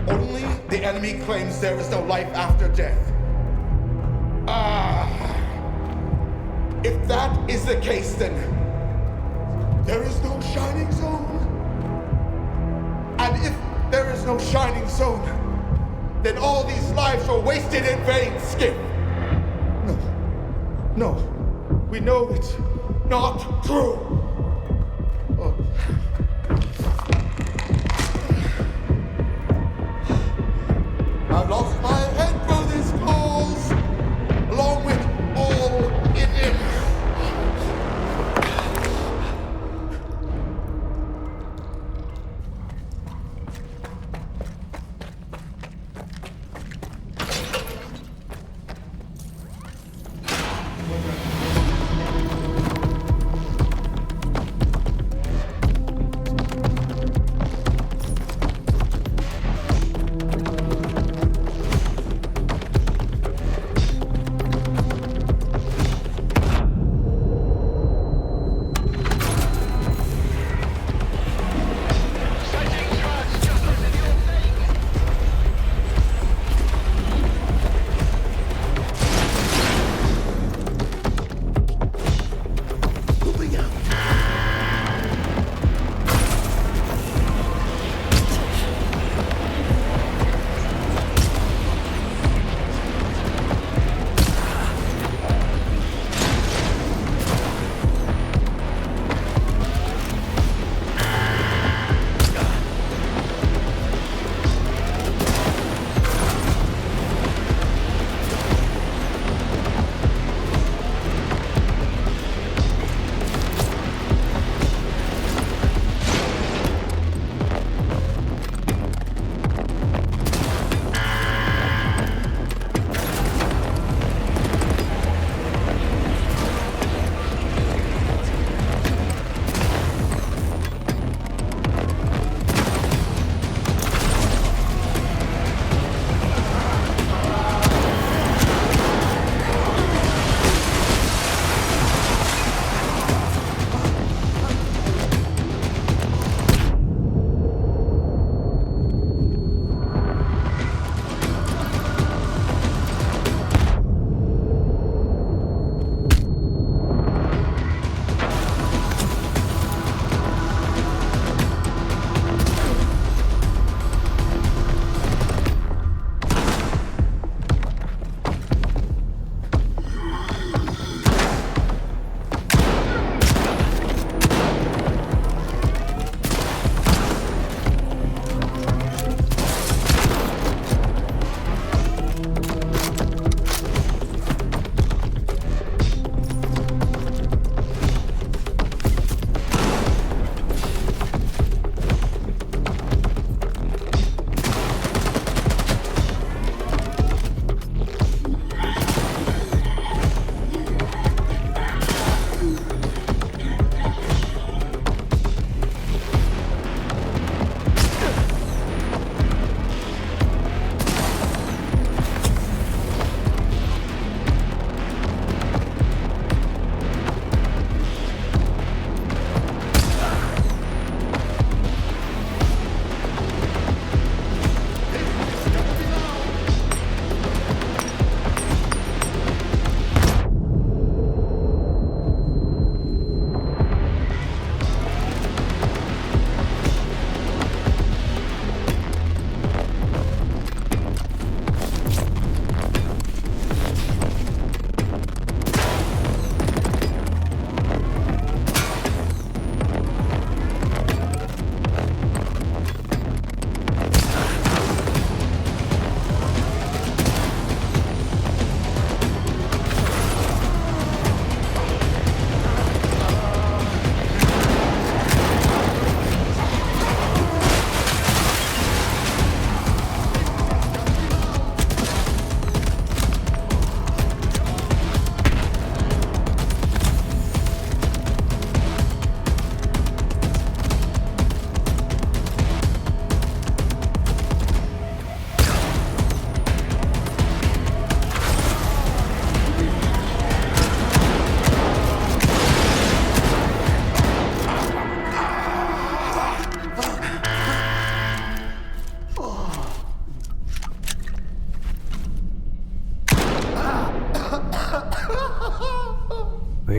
Only the enemy claims there is no life after death. If that is the case, then there is no shining zone. And if there is no shining zone, then all these lives were wasted in vain, Skip. No, we know it's not true. Oh. I've lost my head for this cause, along with all in it.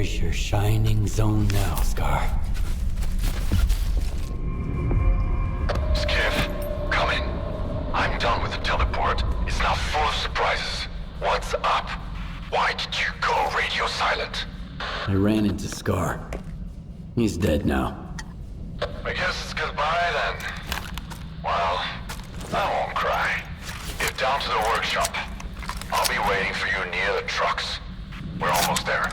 There's your shining zone now, Scar.
Skiff, come in. I'm done with the teleport. It's now full of surprises. What's up? Why did you go radio silent?
I ran into Scar. He's dead now.
I guess it's goodbye then. Well, I won't cry. Get down to the workshop. I'll be waiting for you near the trucks. We're almost there.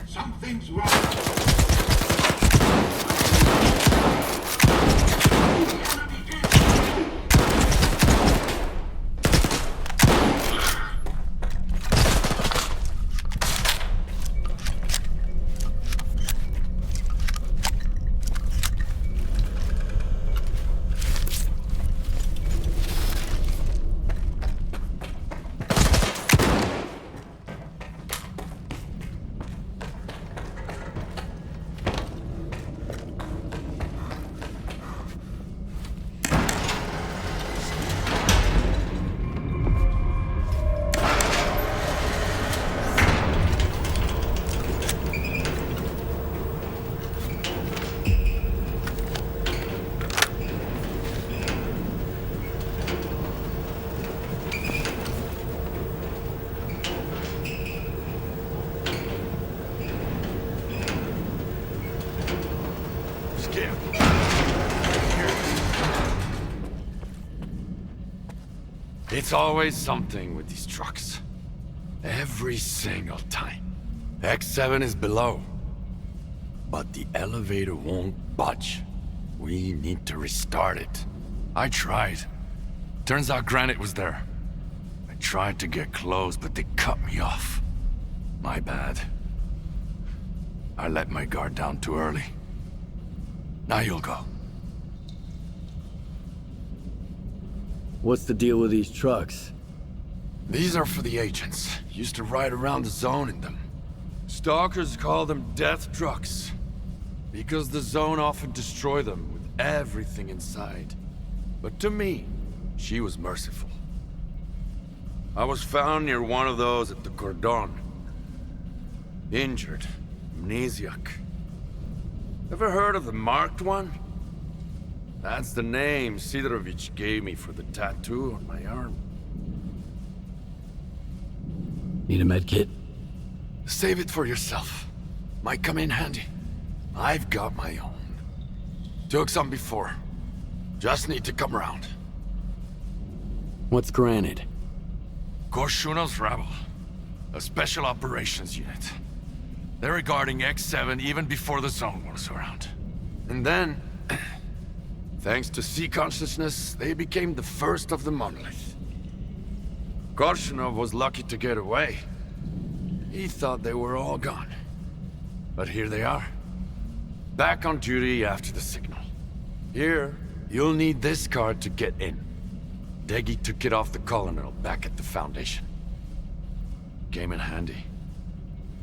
Something's wrong.
It's always something with these trucks. Every single time. X7 is below. But the elevator won't budge. We need to restart it. I tried. Turns out Granite was there. I tried to get close, but they cut me off. My bad. I let my guard down too early. Now you'll go.
What's the deal with these trucks?
These are for the agents. Used to ride around the zone in them. Stalkers call them death trucks. Because the zone often destroy them with everything inside. But to me, she was merciful. I was found near one of those at the Cordon. Injured. Amnesiac. Ever heard of the marked one? That's the name Sidorovich gave me for the tattoo on my arm.
Need a med kit?
Save it for yourself. Might come in handy. I've got my own. Took some before. Just need to come around.
What's Granite?
Korshunov's rebel. A special operations unit. They're regarding X7 even before the zone was around. And then... Thanks to sea consciousness, they became the first of the monolith. Korshunov was lucky to get away. He thought they were all gone. But here they are. Back on duty after the signal. Here, you'll need this card to get in. Deggy took it off the colonel back at the Foundation. Came in handy.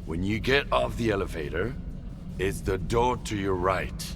When you get off the elevator, it's the door to your right.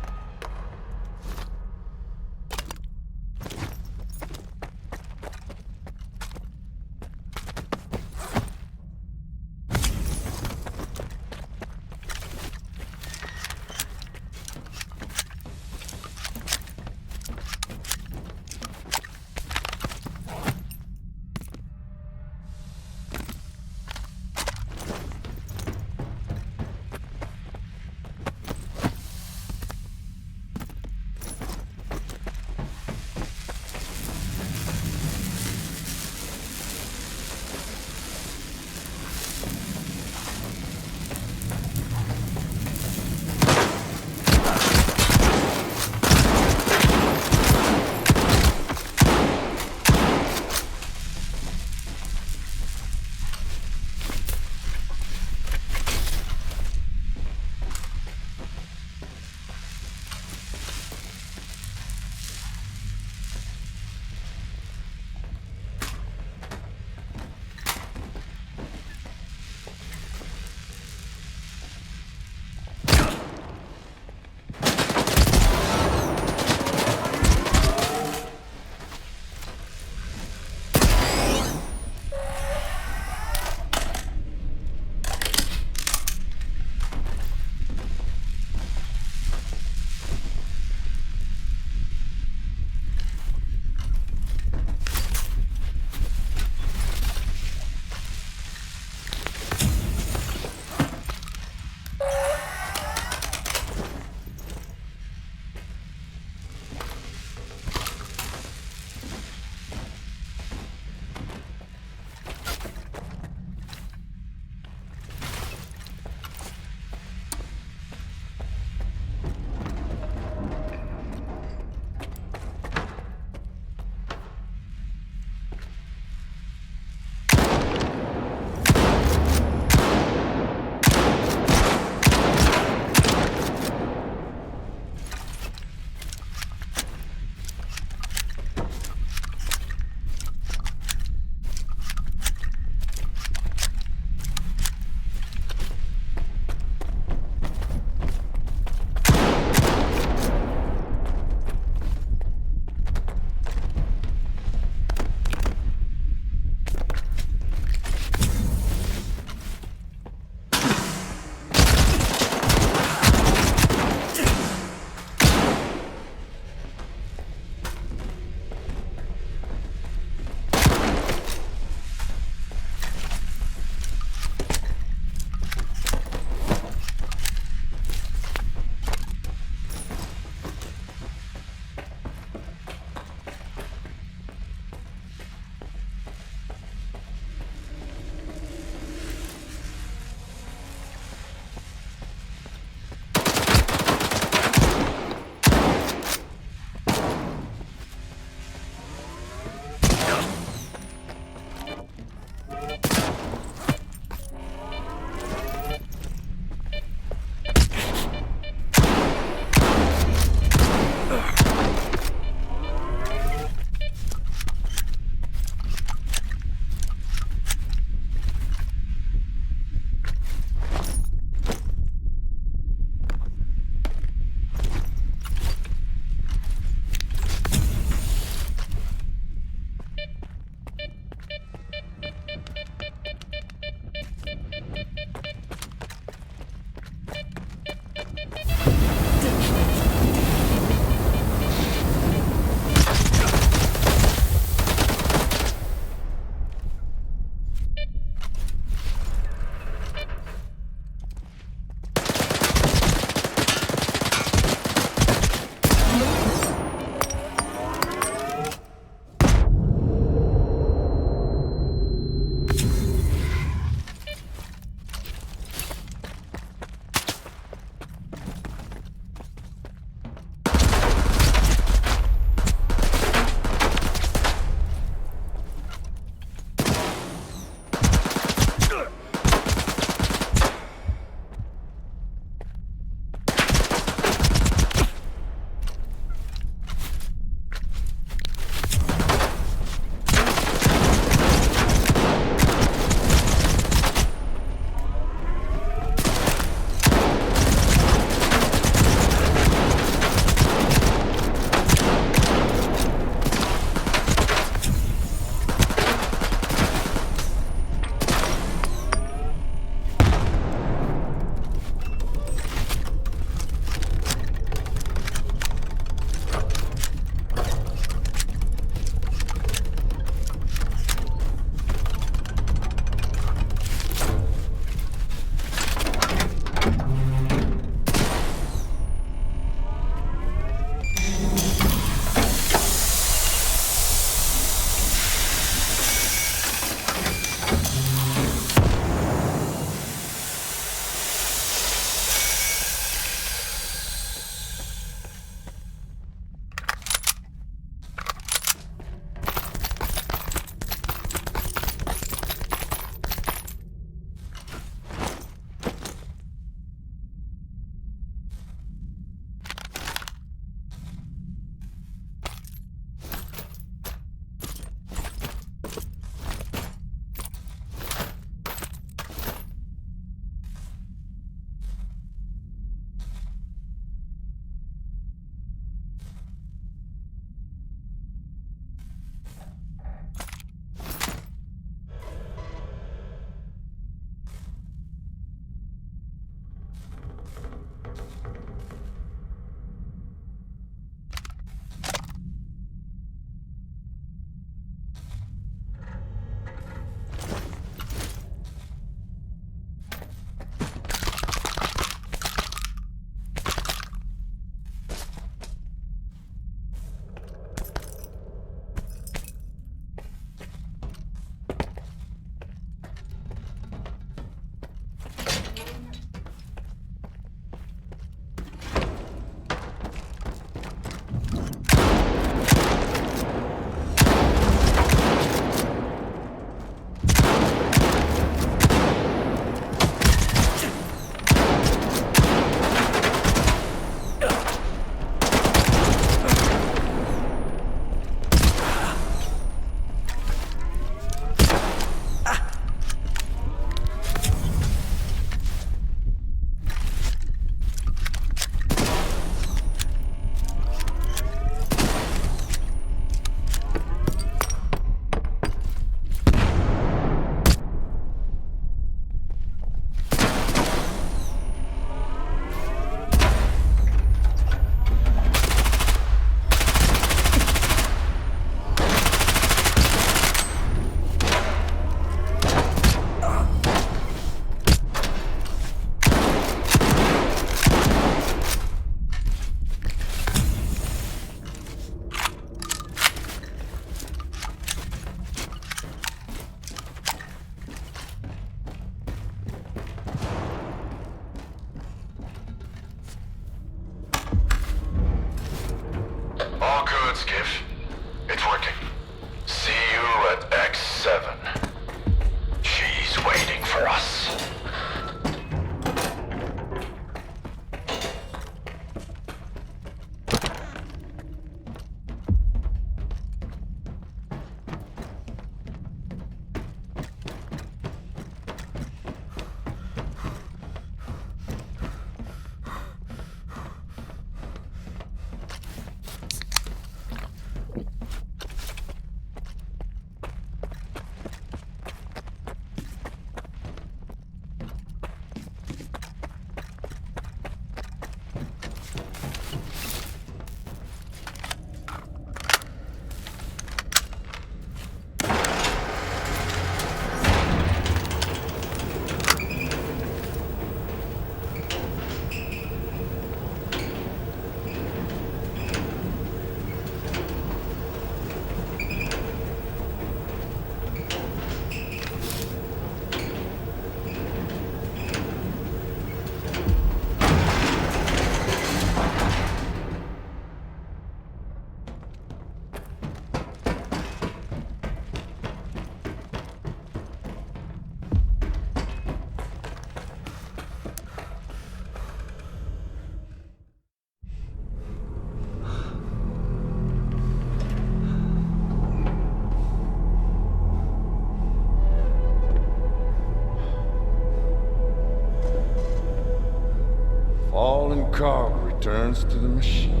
fallen cog returns to the machine.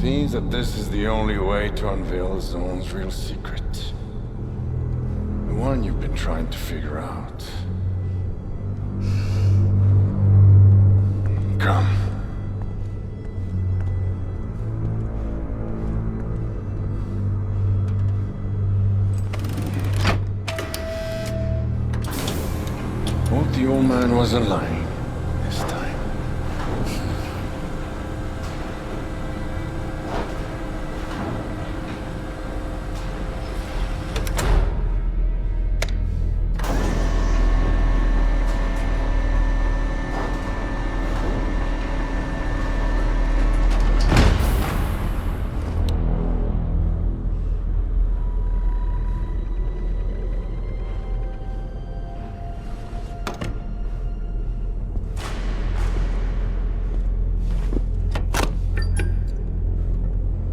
Seems that this is the only way to unveil the Zone's real secret. The one you've been trying to figure out. Come. Hope the old man wasn't lying this time.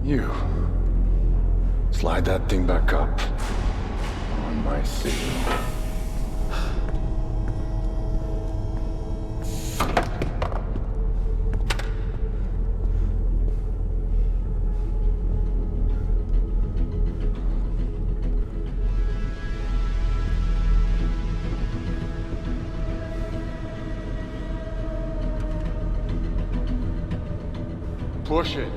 You. Slide that thing back up. On my signal. Push it.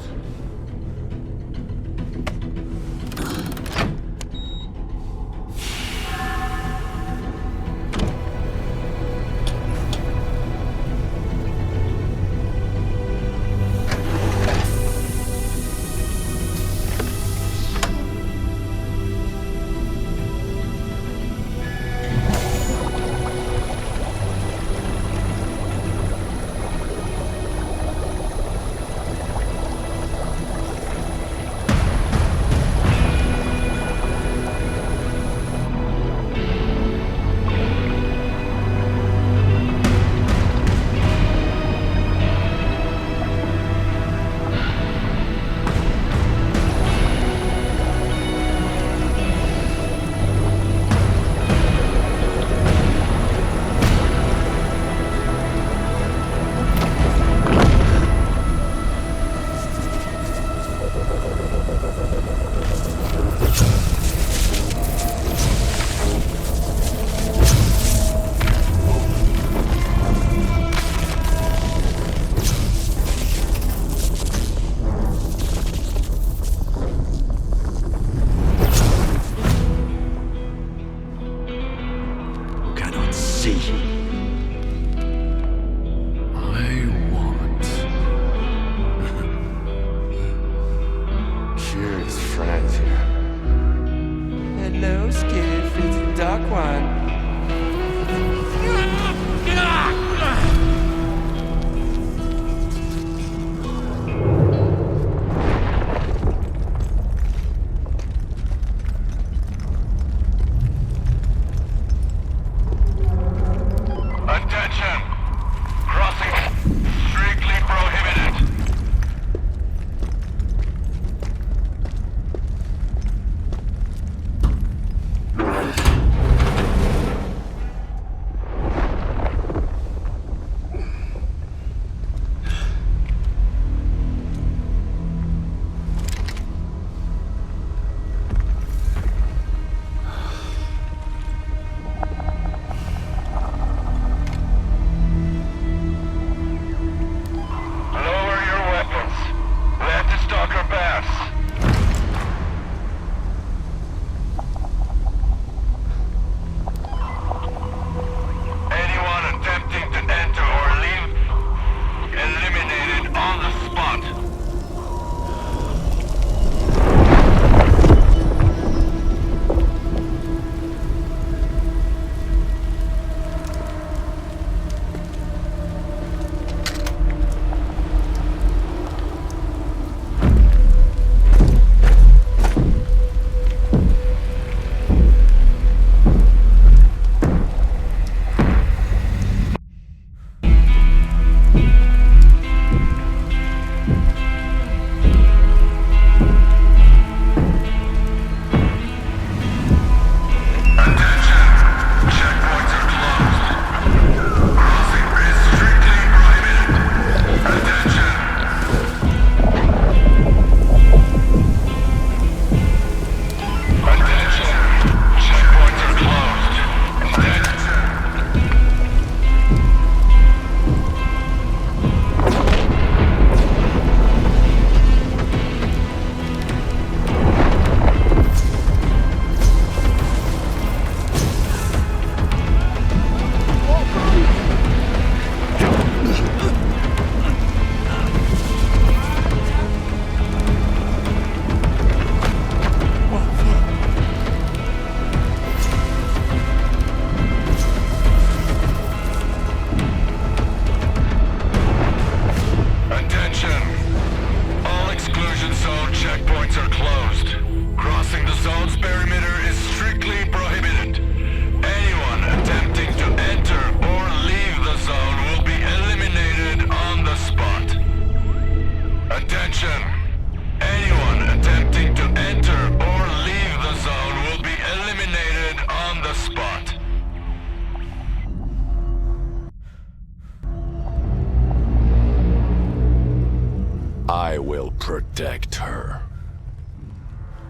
protect her.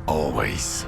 Always.